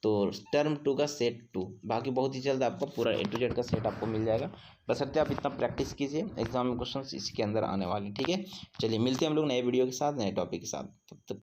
तो टर्म 2 का सेट 2। बाकी बहुत ही जल्द आपको पूरा A to Z का सेट आपको मिल जाएगा, बशर्ते आप इतना प्रैक्टिस कीजिए, एग्जाम में क्वेश्चन इसके अंदर आने वाले। ठीक है, चलिए मिलते हैं हम लोग नए वीडियो के साथ नए टॉपिक के साथ, तब तक